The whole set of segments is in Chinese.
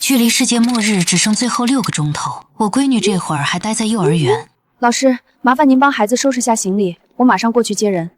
距离世界末日只剩最后6个钟头，我闺女这会儿还待在幼儿园。老师，麻烦您帮孩子收拾下行李，我马上过去接人。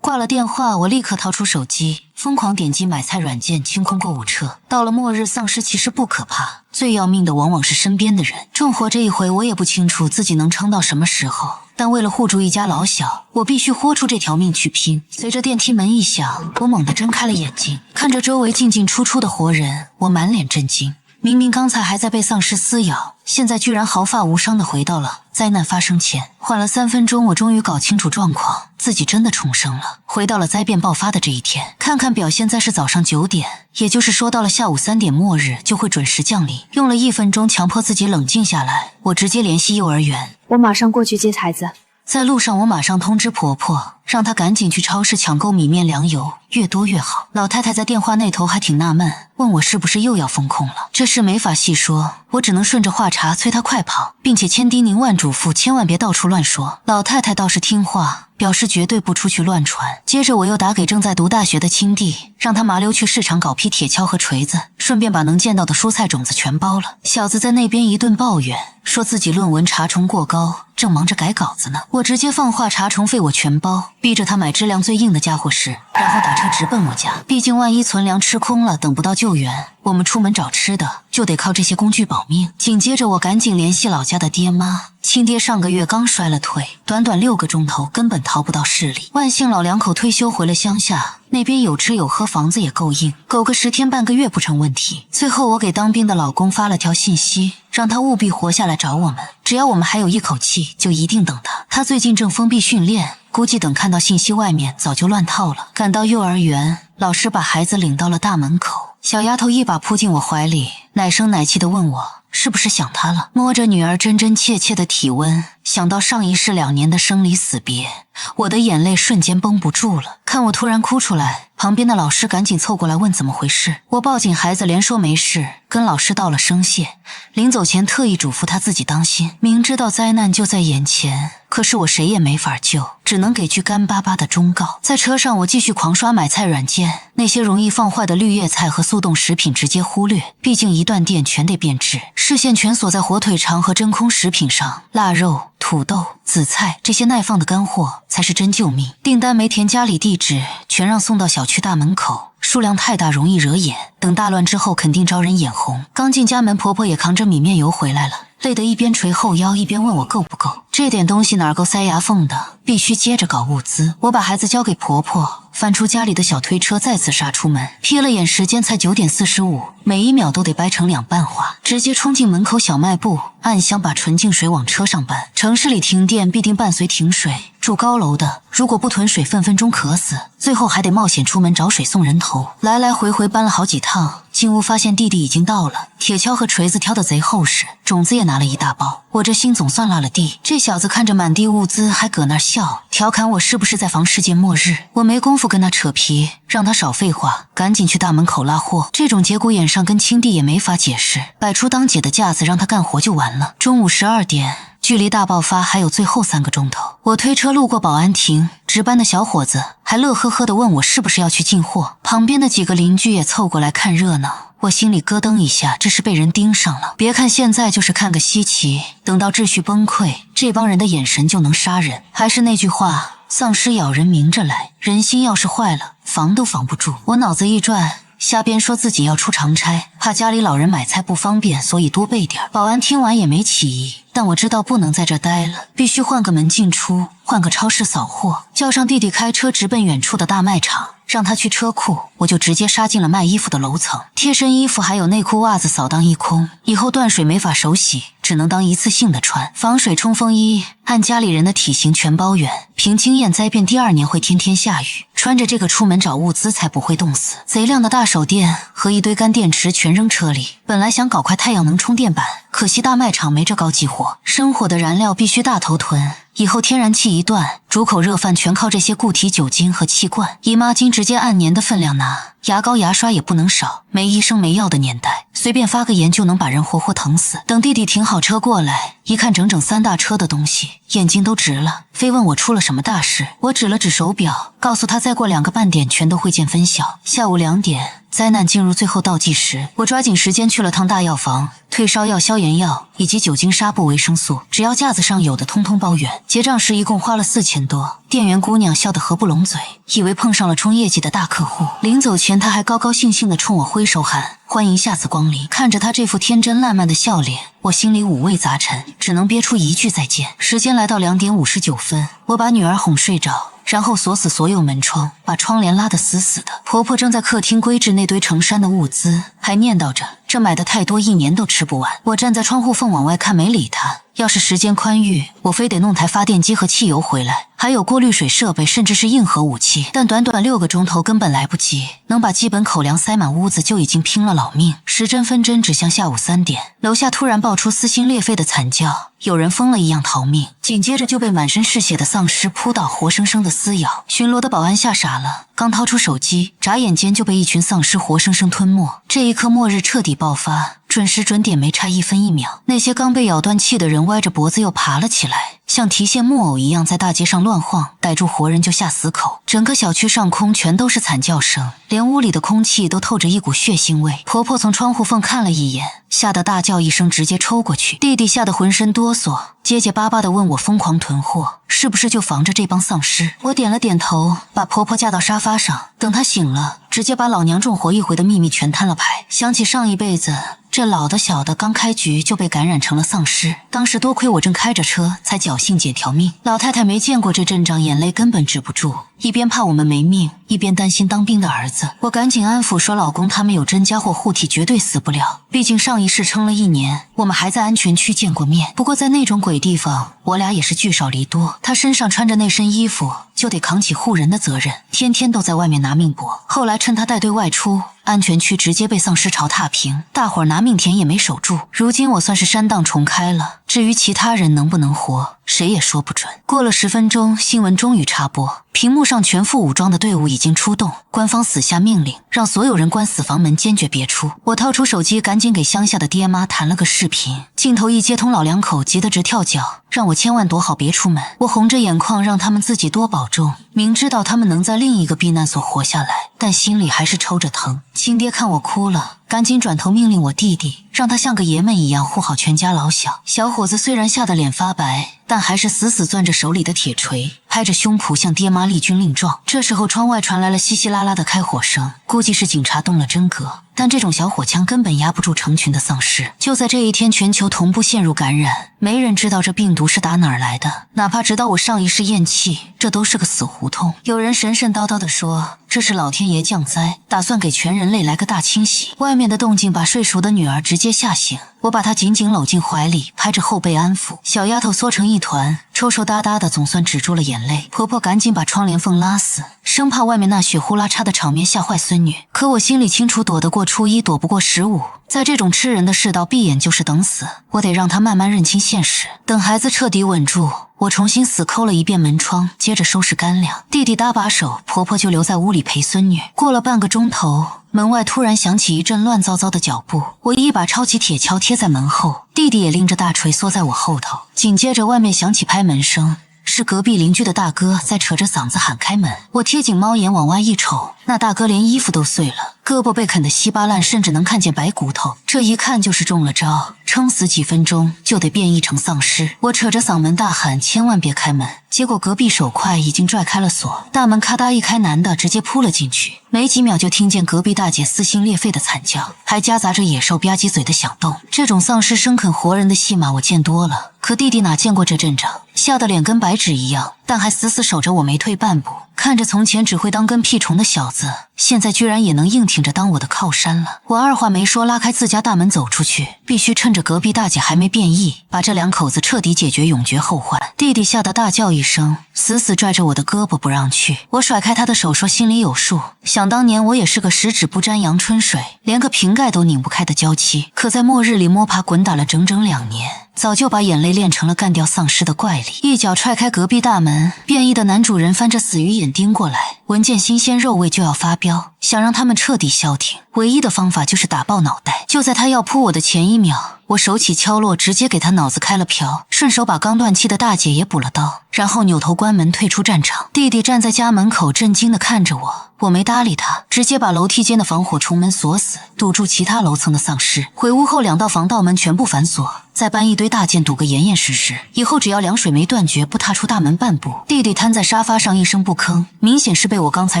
挂了电话，我立刻掏出手机，疯狂点击买菜软件，清空购物车。到了末日，丧尸其实不可怕，最要命的往往是身边的人。重活这一回，我也不清楚自己能撑到什么时候，但为了护住一家老小，我必须豁出这条命去拼。随着电梯门一响，我猛地睁开了眼睛，看着周围进进出出的活人，我满脸震惊。明明刚才还在被丧尸撕咬，现在居然毫发无伤地回到了灾难发生前。缓了3分钟，我终于搞清楚状况，自己真的重生了，回到了灾变爆发的这一天。看看表，现在是早上9点，也就是说到了下午3点，末日就会准时降临。用了1分钟强迫自己冷静下来，我直接联系幼儿园。我马上过去接孩子。在路上，我马上通知婆婆，让她赶紧去超市抢购米面粮油，越多越好。老太太在电话那头还挺纳闷，问我是不是又要封控了。这事没法细说，我只能顺着话茬催她快跑，并且千叮咛万嘱咐，千万别到处乱说。老太太倒是听话，表示绝对不出去乱传。接着我又打给正在读大学的亲弟，让他麻溜去市场搞批铁锹和锤子，顺便把能见到的蔬菜种子全包了。小子在那边一顿抱怨，说自己论文查重过高，正忙着改稿子呢。我直接放话查重费我全包，逼着他买质量最硬的家伙食，然后打车直奔我家。毕竟万一存粮吃空了，等不到救援，我们出门找吃的就得靠这些工具保命。紧接着我赶紧联系老家的爹妈，亲爹上个月刚摔了腿，短短6个钟头根本逃不到市里。万幸老两口退休回了乡下，那边有吃有喝，房子也够硬，苟个10天半个月不成问题。最后我给当兵的老公发了条信息，让他务必活下来找我们，只要我们还有一口气，就一定等他。他最近正封闭训练，估计等看到信息外面早就乱套了。赶到幼儿园，老师把孩子领到了大门口，小丫头一把扑进我怀里，奶声奶气地问我是不是想他了。摸着女儿真真切切的体温，想到上一世2年的生离死别，我的眼泪瞬间绷不住了。看我突然哭出来，旁边的老师赶紧凑过来问怎么回事。我抱紧孩子连说没事，跟老师道了声谢，临走前特意嘱咐他自己当心。明知道灾难就在眼前，可是我谁也没法救，只能给句干巴巴的忠告。在车上我继续狂刷买菜软件，那些容易放坏的绿叶菜和速冻食品直接忽略，毕竟一断电全得变质。视线全锁在火腿肠和真空食品上，腊肉、土豆、紫菜这些耐放的干货才是真救命。订单没填家里地址，全让送到小区大门口，数量太大容易惹眼，等大乱之后肯定招人眼红。刚进家门，婆婆也扛着米面油回来了，累得一边捶后腰一边问我够不够。这点东西哪够塞牙缝的，必须接着搞物资。我把孩子交给婆婆，翻出家里的小推车，再次杀出门。瞥了眼时间才9点45，每一秒都得掰成2半花，直接冲进门口小卖部，按箱把纯净水往车上搬。城市里停电必定伴随停水，住高楼的如果不囤水分分钟渴死，最后还得冒险出门找水送人头。来来回回搬了好几趟，进屋发现弟弟已经到了，铁锹和锤子挑得贼厚实，种子也拿了一大包。我这心总算落了地。这小子看着满地物资还搁那笑，调侃我是不是在防世界末日。我没工夫跟他扯皮，让他少废话，赶紧去大门口拉货。这种节骨眼上跟亲弟也没法解释，摆出当姐的架子让他干活就完了。中午12点，距离大爆发还有最后3个钟头。我推车路过保安亭，值班的小伙子还乐呵呵地问我是不是要去进货，旁边的几个邻居也凑过来看热闹。我心里咯噔一下，这是被人盯上了。别看现在就是看个稀奇，等到秩序崩溃，这帮人的眼神就能杀人。还是那句话，丧尸咬人明着来，人心要是坏了，防都防不住。我脑子一转，瞎编说自己要出长差，怕家里老人买菜不方便，所以多备点。保安听完也没起疑，但我知道不能在这待了，必须换个门进出，换个超市扫货。叫上弟弟开车直奔远处的大卖场，让他去车库，我就直接杀进了卖衣服的楼层。贴身衣服还有内裤袜子扫荡一空，以后断水没法手洗，只能当一次性的穿。防水冲锋衣按家里人的体型全包圆，凭经验灾变第2年会天天下雨，穿着这个出门找物资才不会冻死。贼亮的大手电和一堆干电池全扔车里，本来想搞块太阳能充电板，可惜大卖场没这高级货，生火的燃料必须大头囤，以后天然气一断，煮口热饭全靠这些固体酒精和气罐。姨妈巾直接按年的分量拿，牙膏牙刷也不能少，没医生没药的年代，随便发个言就能把人活活疼死。等弟弟停好车过来，一看整整3大车的东西，眼睛都直了，非问我出了什么大事。我指了指手表，告诉他再过2个半点全都会见分晓。下午2点，灾难进入最后倒计时，我抓紧时间去了趟大药房，退烧药、消炎药以及酒精、纱布、维生素，只要架子上有的通通包圆。结账时一共花了4000多，店员姑娘笑得合不拢嘴，以为碰上了冲业绩的大客户。临走前，她还高高兴兴地冲我挥手喊：“欢迎下次光临。”看着她这副天真烂漫的笑脸，我心里五味杂陈，只能憋出一句再见。时间来到2点59分，我把女儿哄睡着，然后锁死所有门窗，把窗帘拉得死死的。婆婆正在客厅归置那堆成山的物资，还念叨着这买的太多，1年都吃不完。我站在窗户缝往外看，没理她。要是时间宽裕，我非得弄台发电机和汽油回来，还有过滤水设备，甚至是硬核武器。但短短6个钟头根本来不及，能把基本口粮塞满屋子就已经拼了老命。时针分针指向下午3点，楼下突然爆出撕心裂肺的惨叫，有人疯了一样逃命，紧接着就被满身是血的丧尸扑倒，活生生的撕咬。巡逻的保安吓傻了，刚掏出手机，眨眼间就被一群丧尸活生生吞没。这一刻，末日彻底爆发。准时准点，没差1分1秒。那些刚被咬断气的人歪着脖子又爬了起来，像提线木偶一样在大街上乱晃，逮住活人就下死口。整个小区上空全都是惨叫声，连屋里的空气都透着一股血腥味。婆婆从窗户缝看了一眼，吓得大叫一声，直接抽过去。弟弟吓得浑身哆嗦，结结巴巴地问我疯狂囤货是不是就防着这帮丧尸。我点了点头，把婆婆架到沙发上，等她醒了，直接把老娘重活一回的秘密全摊了牌。想起上一辈子这老的小的刚开局就被感染成了丧尸，当时多亏我正开着车，才侥幸捡条命。老太太没见过这阵仗，眼泪根本止不住，一边怕我们没命，一边担心当兵的儿子。我赶紧安抚说，老公他们有真家伙护体，绝对死不了，毕竟上一世撑了1年，我们还在安全区见过面。不过在那种鬼地方，我俩也是聚少离多，他身上穿着那身衣服，就得扛起护人的责任，天天都在外面拿命搏。后来趁他带队外出，安全区直接被丧尸潮踏平，大伙儿拿命填也没守住。如今我算是山荡重开了，至于其他人能不能活，谁也说不准。过了10分钟，新闻终于插播，屏幕上全副武装的队伍已经出动，官方死下命令，让所有人关死房门，坚决别出。我掏出手机，赶紧给乡下的爹妈弹了个视频，镜头一接通，老两口急得直跳脚，让我千万躲好别出门。我红着眼眶让他们自己多保重，明知道他们能在另一个避难所活下来，但心里还是抽着疼。亲爹看我哭了，赶紧转头命令我弟弟，让他像个爷们一样护好全家老小。小伙子虽然吓得脸发白，但还是死死攥着手里的铁锤，拍着胸脯向爹妈立军令状。这时候窗外传来了稀稀拉拉的开火声，估计是警察动了真格，但这种小火枪根本压不住成群的丧尸。就在这一天，全球同步陷入感染，没人知道这病毒是打哪儿来的，哪怕直到我上一世咽气，这都是个死胡同。有人神神叨叨地说，这是老天爷降灾，打算给全人类来个大清洗。外面的动静把睡熟的女儿直接吓醒，我把她紧紧搂进怀里，拍着后背安抚。小丫头缩成一团，抽抽搭搭的，总算止住了眼泪。婆婆赶紧把窗帘缝拉死，生怕外面那血呼啦嚓的场面吓坏孙女。可我心里清楚，躲得过初一，躲不过15。在这种吃人的世道，闭眼就是等死。我得让她慢慢认清现实。等孩子彻底稳住，我重新死抠了一遍门窗，接着收拾干粮。弟弟搭把手，婆婆就留在屋里陪孙女。过了半个钟头，门外突然响起一阵乱糟糟的脚步，我一把抄起铁锹贴在门后，弟弟也拎着大锤缩在我后头。紧接着外面响起拍门声，是隔壁邻居的大哥在扯着嗓子喊开门。我贴紧猫眼往外一瞅，那大哥连衣服都碎了，胳膊被啃得稀巴烂，甚至能看见白骨头，这一看就是中了招，撑死几分钟就得变异成丧尸。我扯着嗓门大喊千万别开门，结果隔壁手快已经拽开了锁，大门咔嗒一开，男的直接扑了进去。没几秒就听见隔壁大姐撕心裂肺的惨叫，还夹杂着野兽吧唧嘴的响动。这种丧尸生啃活人的戏码我见多了，可弟弟哪见过这阵仗，吓得脸跟白纸一样，但还死死守着我没退半步。看着从前只会当跟屁虫的小子，现在居然也能硬挺着当我的靠山了。我二话没说，拉开自家大门走出去，必须趁着隔壁大姐还没变异，把这两口子彻底解决，永绝后患。弟弟吓得大叫一声，死死拽着我的胳膊不让去。我甩开他的手说心里有数，想当年我也是个十指不沾阳春水，连个瓶盖都拧不开的娇妻，可在末日里摸爬滚打了整整2年，早就把眼泪练成了干掉丧尸的怪力。一脚踹开隔壁大门，变异的男主人翻着死鱼眼盯过来，闻见新鲜肉味就要发飙。飙，想让他们彻底消停，唯一的方法就是打爆脑袋。就在他要扑我的前一秒，我手起敲落，直接给他脑子开了瓢，顺手把刚断气的大姐也补了刀，然后扭头关门退出战场。弟弟站在家门口震惊地看着我，我没搭理他，直接把楼梯间的防火重门锁死，堵住其他楼层的丧尸。回屋后2道防盗门全部反锁，再搬一堆大件堵个严严实实，以后只要凉水没断绝，不踏出大门半步。弟弟瘫在沙发上一声不吭，明显是被我刚才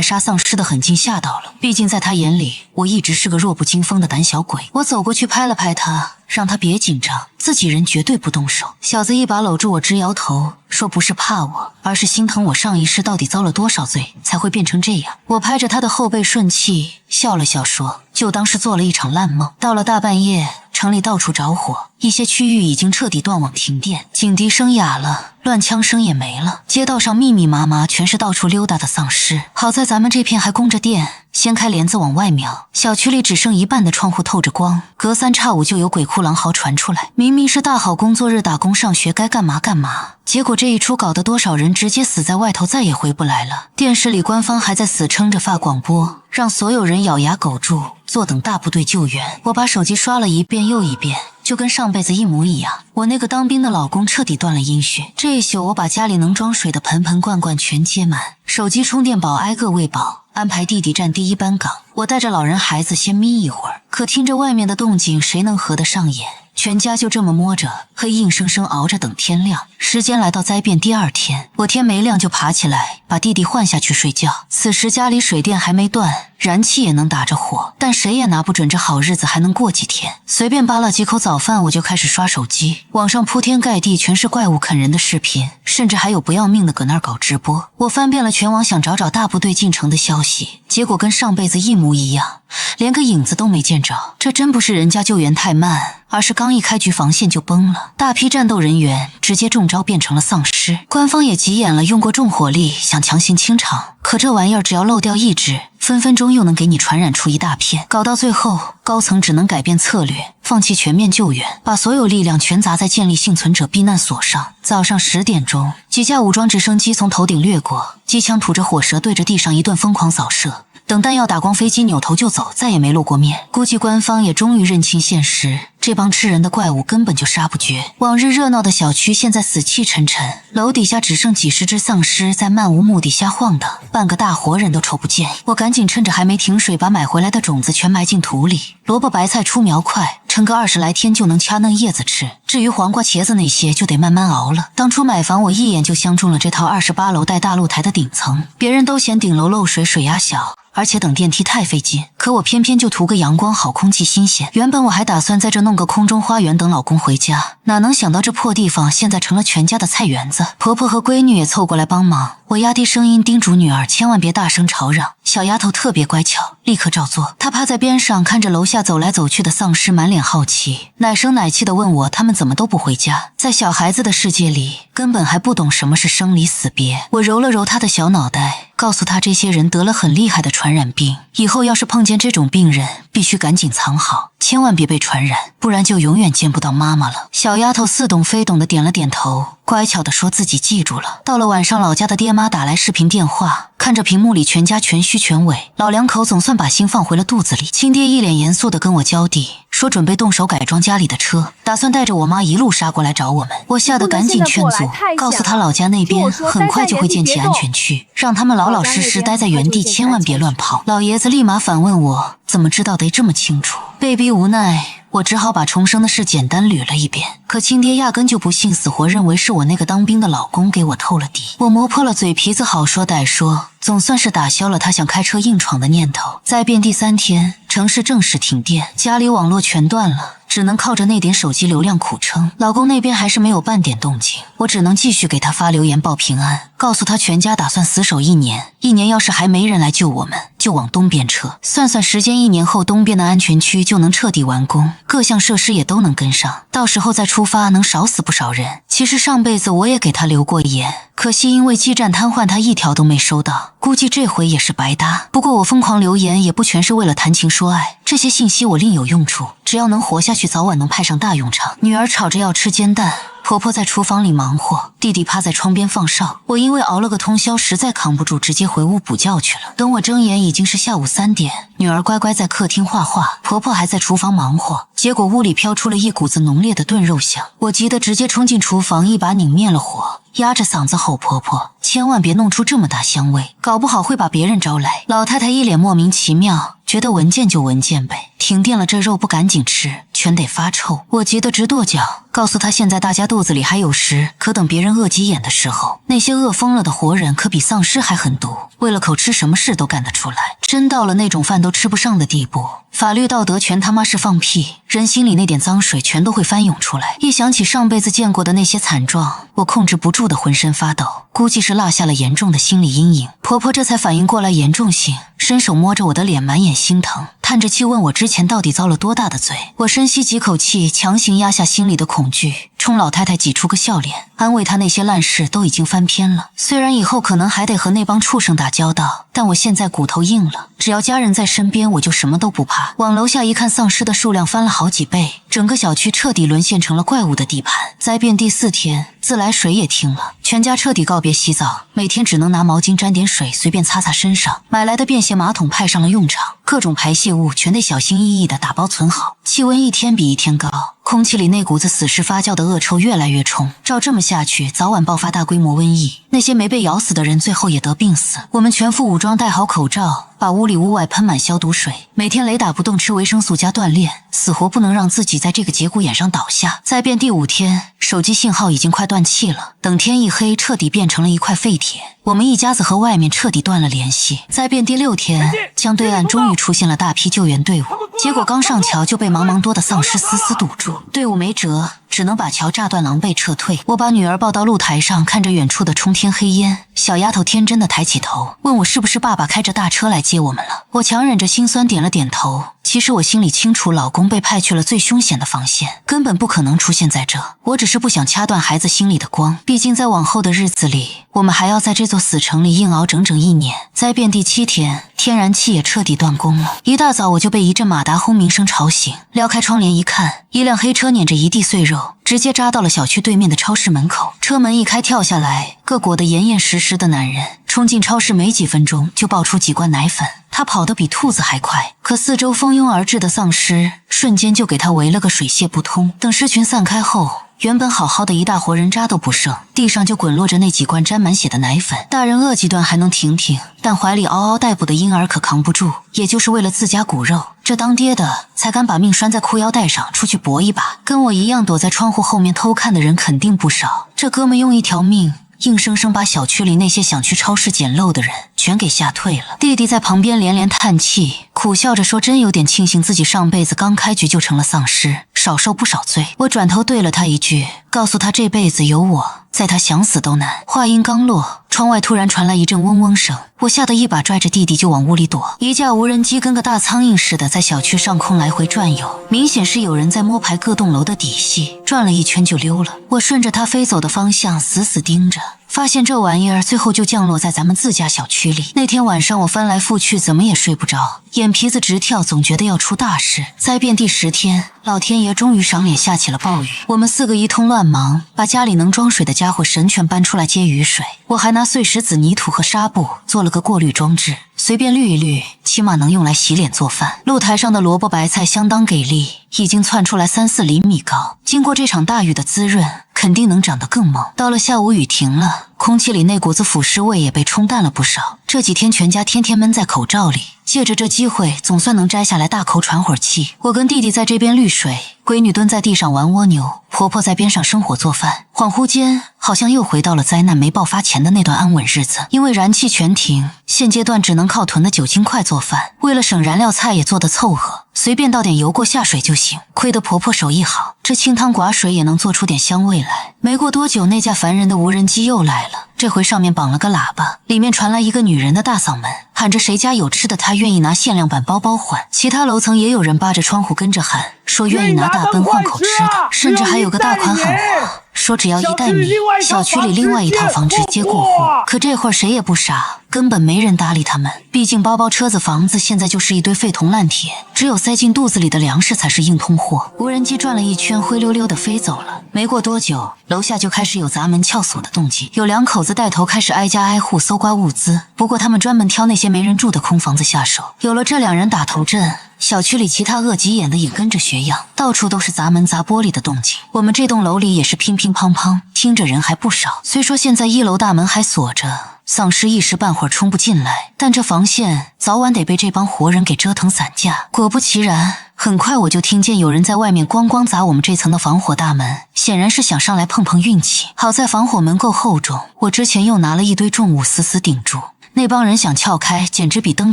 杀丧尸的狠劲吓到了，毕竟在他眼里我一直是个弱不禁风的胆小鬼。我走过去拍了拍他，让他别紧张，自己人绝对不动手。小子一把搂住我直摇头，说不是怕我，而是心疼我上一世到底遭了多少罪才会变成这样。我拍着他的后背顺气笑了笑说，就当是做了一场烂梦。到了大半夜，城里到处着火，一些区域已经彻底断网停电，警笛声哑了，乱枪声也没了，街道上密密麻麻全是到处溜达的丧尸。好在咱们这片还供着电，掀开帘子往外瞄，小区里只剩一半的窗户透着光，隔3差5就有鬼哭狼嚎传出来。明明是大好工作日，打工上学该干嘛干嘛，结果这一出搞得多少人直接死在外头，再也回不来了。电视里官方还在死撑着发广播，让所有人咬牙苟住，坐等大部队救援。我把手机刷了一遍又一遍，就跟上辈子一模一样。我那个当兵的老公彻底断了音讯，这一宿我把家里能装水的盆盆罐罐全接满，手机充电宝挨个喂饱，安排弟弟站第一班岗，我带着老人孩子先眯一会儿。可听着外面的动静，谁能合得上眼？全家就这么摸着黑硬生生熬着等天亮。时间来到灾变第2天，我天没亮就爬起来把弟弟换下去睡觉。此时家里水电还没断，燃气也能打着火，但谁也拿不准这好日子还能过几天。随便扒了几口早饭，我就开始刷手机，网上铺天盖地全是怪物啃人的视频，甚至还有不要命的搁那儿搞直播。我翻遍了全网想找大部队进城的消息，结果跟上辈子一模一样，连个影子都没见着。这真不是人家救援太慢，而是刚一开局防线就崩了，大批战斗人员直接中招变成了丧尸。官方也急眼了，用过重火力想强行清场，可这玩意儿只要漏掉一只，分分钟又能给你传染出一大片。搞到最后，高层只能改变策略，放弃全面救援，把所有力量全砸在建立幸存者避难所上。早上10点钟，几架武装直升机从头顶掠过，机枪吐着火舌对着地上一顿疯狂扫射。等弹药打光，飞机扭头就走，再也没露过面。估计官方也终于认清现实，这帮吃人的怪物根本就杀不绝。往日热闹的小区现在死气沉沉，楼底下只剩几十只丧尸在漫无目的瞎晃荡，半个大活人都瞅不见。我赶紧趁着还没停水，把买回来的种子全埋进土里。萝卜白菜出苗快，撑个20来天就能掐嫩叶子吃。至于黄瓜茄子那些就得慢慢熬了。当初买房我一眼就相中了这套28楼带大露台的顶层，别人都嫌顶楼漏水水压小，而且等电梯太费劲，可我偏偏就图个阳光好，空气新鲜。原本我还打算在这弄个空中花园等老公回家，哪能想到这破地方现在成了全家的菜园子。婆婆和闺女也凑过来帮忙，我压低声音叮嘱女儿千万别大声吵嚷。小丫头特别乖巧，立刻照做。她趴在边上看着楼下走来走去的丧尸，满脸好奇，奶声奶气地问我他们怎么都不回家。在小孩子的世界里，根本还不懂什么是生离死别。我揉了揉她的小脑袋，告诉她这些人得了很厉害的传染病，以后要是碰见这种病人，必须赶紧藏好，千万别被传染，不然就永远见不到妈妈了。小丫头似懂非懂地点了点头，乖巧地说自己记住了。到了晚上，老家的爹妈打来视频电话，看着屏幕里全家全虚全伪，老两口总算把心放回了肚子里。亲爹一脸严肃地跟我交地，说准备动手改装家里的车，打算带着我妈一路杀过来找我们。我吓得赶紧劝阻，告诉他老家那边很快就会建起安全区，让他们老老实实待在原地，千万别乱跑。老爷子立马反问我怎么知道得这么清楚。被逼无奈，我只好把重生的事简单捋了一遍，可亲爹压根就不信，死活认为是我那个当兵的老公给我透了底。我磨破了嘴皮子好说歹说，总算是打消了他想开车硬闯的念头。灾变第3天，城市正式停电，家里网络全断了，只能靠着那点手机流量苦撑。老公那边还是没有半点动静，我只能继续给他发留言报平安，告诉他全家打算死守1年，1年要是还没人来救我们，就往东边撤。算算时间，1年后东边的安全区就能彻底完工，各项设施也都能跟上，到时候再出发能少死不少人。其实上辈子我也给他留过言，可惜因为基站瘫痪，他一条都没收到，估计这回也是白搭。不过我疯狂留言也不全是为了谈情说爱，这些信息我另有用处，只要能活下去，早晚能派上大用场。女儿吵着要吃煎蛋，婆婆在厨房里忙活，弟弟趴在窗边放哨。我因为熬了个通宵，实在扛不住，直接回屋补觉去了。等我睁眼，已经是下午3点。女儿乖乖在客厅画画，婆婆还在厨房忙活。结果屋里飘出了一股子浓烈的炖肉香，我急得直接冲进厨房，一把拧灭了火，压着嗓子吼婆婆，千万别弄出这么大香味，搞不好会把别人招来。老太太一脸莫名其妙，觉得闻见就闻见呗，停电了这肉不赶紧吃，全得发臭。我急得直跺脚，告诉她现在大家肚子里还有食，可等别人饿急眼的时候，那些饿疯了的活人可比丧尸还狠毒，为了口吃什么事都干得出来，真到了那种饭都吃不上的地步，法律道德全他妈是放屁，人心里那点脏水全都会翻涌出来。一想起上辈子见过的那些惨状，我控制不住的浑身发抖，估计是落下了严重的心理阴影。婆婆这才反应过来严重性，伸手摸着我的脸，满眼心疼，叹着气问我之前到底遭了多大的罪。我深吸几口气，强行压下心里的恐惧，冲老太太挤出个笑脸，安慰她那些烂事都已经翻篇了。虽然以后可能还得和那帮畜生打交道，但我现在骨头硬了，只要家人在身边，我就什么都不怕。往楼下一看，丧尸的数量翻了好几倍，整个小区彻底沦陷成了怪物的地盘。灾变第4天，自来水也停了，全家彻底告别洗澡，每天只能拿毛巾沾点水随便擦擦身上。买来的便携马桶派上了用场，各种排泄物全得小心翼翼地打包存好。气温一天比一天高，空气里那股子死尸发酵的恶臭越来越冲，照这么下去，早晚爆发大规模瘟疫。那些没被咬死的人最后也得病死。我们全副武装，戴好口罩，把屋里屋外喷满消毒水，每天雷打不动吃维生素加锻炼，死活不能让自己在这个节骨眼上倒下。灾变第5天，手机信号已经快断气了，等天一黑，彻底变成了一块废铁。我们一家子和外面彻底断了联系。灾变第6天，江对岸终于出现了大批救援队伍，结果刚上桥就被茫茫多的丧尸死死堵住，队伍没辙，只能把桥炸断，狼狈撤退。我把女儿抱到露台上，看着远处的冲天黑烟，小丫头天真的抬起头，问我是不是爸爸开着大车来接我们了。我强忍着心酸点了点头。其实我心里清楚，老公被派去了最凶险的防线，根本不可能出现在这。我只是不想掐断孩子心里的光，毕竟在往后的日子里，我们还要在这座死城里硬熬整整1年。灾变第7天，天然气也彻底断供了。一大早我就被一阵马达轰鸣声吵醒，撩开窗帘一看，一辆黑车碾着一地碎肉，直接扎到了小区对面的超市门口。车门一开，跳下来个裹得严严实实的男人，冲进超市没几分钟就爆出几罐奶粉。他跑得比兔子还快，可四周蜂拥而至的丧尸瞬间就给他围了个水泄不通。等尸群散开后，原本好好的一大伙人渣都不剩，地上就滚落着那几罐沾满血的奶粉。大人饿几顿还能停停，但怀里嗷嗷待哺的婴儿可扛不住，也就是为了自家骨肉，这当爹的才敢把命拴在裤腰带上出去搏一把。跟我一样躲在窗户后面偷看的人肯定不少，这哥们用一条命硬生生把小区里那些想去超市捡漏的人全给吓退了。弟弟在旁边连连叹气，苦笑着说真有点庆幸自己上辈子刚开局就成了丧尸，少受不少罪。我转头对了他一句，告诉他这辈子有我在，他想死都难。话音刚落，窗外突然传来一阵嗡嗡声，我吓得一把拽着弟弟就往屋里躲。一架无人机跟个大苍蝇似的在小区上空来回转悠，明显是有人在摸排各栋楼的底细，转了一圈就溜了。我顺着他飞走的方向死死盯着，发现这玩意儿最后就降落在咱们自家小区里。那天晚上我翻来覆去怎么也睡不着，眼皮子直跳，总觉得要出大事。灾变第10天，老天爷终于赏脸下起了暴雨，我们4个一通乱忙，把家里能装水的家伙神全搬出来接雨水。我还拿碎石子、泥土和纱布做了个过滤装置，随便滤一滤，起码能用来洗脸做饭。露台上的萝卜白菜相当给力，已经窜出来3-4厘米高，经过这场大雨的滋润，肯定能长得更猛。到了下午，雨停了，空气里那股子腐尸味也被冲淡了不少。这几天全家天天闷在口罩里，借着这机会总算能摘下来大口喘会儿气。我跟弟弟在这边滤水，闺女蹲在地上玩蜗牛，婆婆在边上生火做饭。恍惚间好像又回到了灾难没爆发前的那段安稳日子。因为燃气全停，现阶段只能靠囤的酒精块做饭，为了省燃料，菜也做得凑合，随便倒点油过下水就行。亏得婆婆手艺好，这清汤寡水也能做出点香味来。没过多久，那架烦人的无人机又来了，这回上面绑了个喇叭，里面传来一个女人的大嗓门，喊着谁家有吃的她愿意拿限量版包包换。其他楼层也有人扒着窗户跟着喊，说愿意拿大奔换口吃的，甚至还有个大款喊话，说只要1袋米，小区里另外一套房直接过户。可这会儿谁也不傻，根本没人搭理他们。毕竟包包、车子、房子现在就是一堆废铜烂铁，只有塞进肚子里的粮食才是硬通货。无人机转了一圈，灰溜溜的飞走了。没过多久，楼下就开始有砸门撬锁的动静，有两口子带头开始挨家挨户搜刮物资。不过他们专门挑那些没人住的空房子下手。有了这两人打头阵，小区里其他恶急眼的也跟着学样，到处都是砸门砸玻璃的动静。我们这栋楼里也是乒乒乓乓，听着人还不少。虽说现在1楼大门还锁着，丧尸一时半会儿冲不进来，但这防线早晚得被这帮活人给折腾散架。果不其然，很快我就听见有人在外面咣咣砸我们这层的防火大门，显然是想上来碰碰运气。好在防火门够厚重，我之前又拿了一堆重物死死顶住。那帮人想撬开，简直比登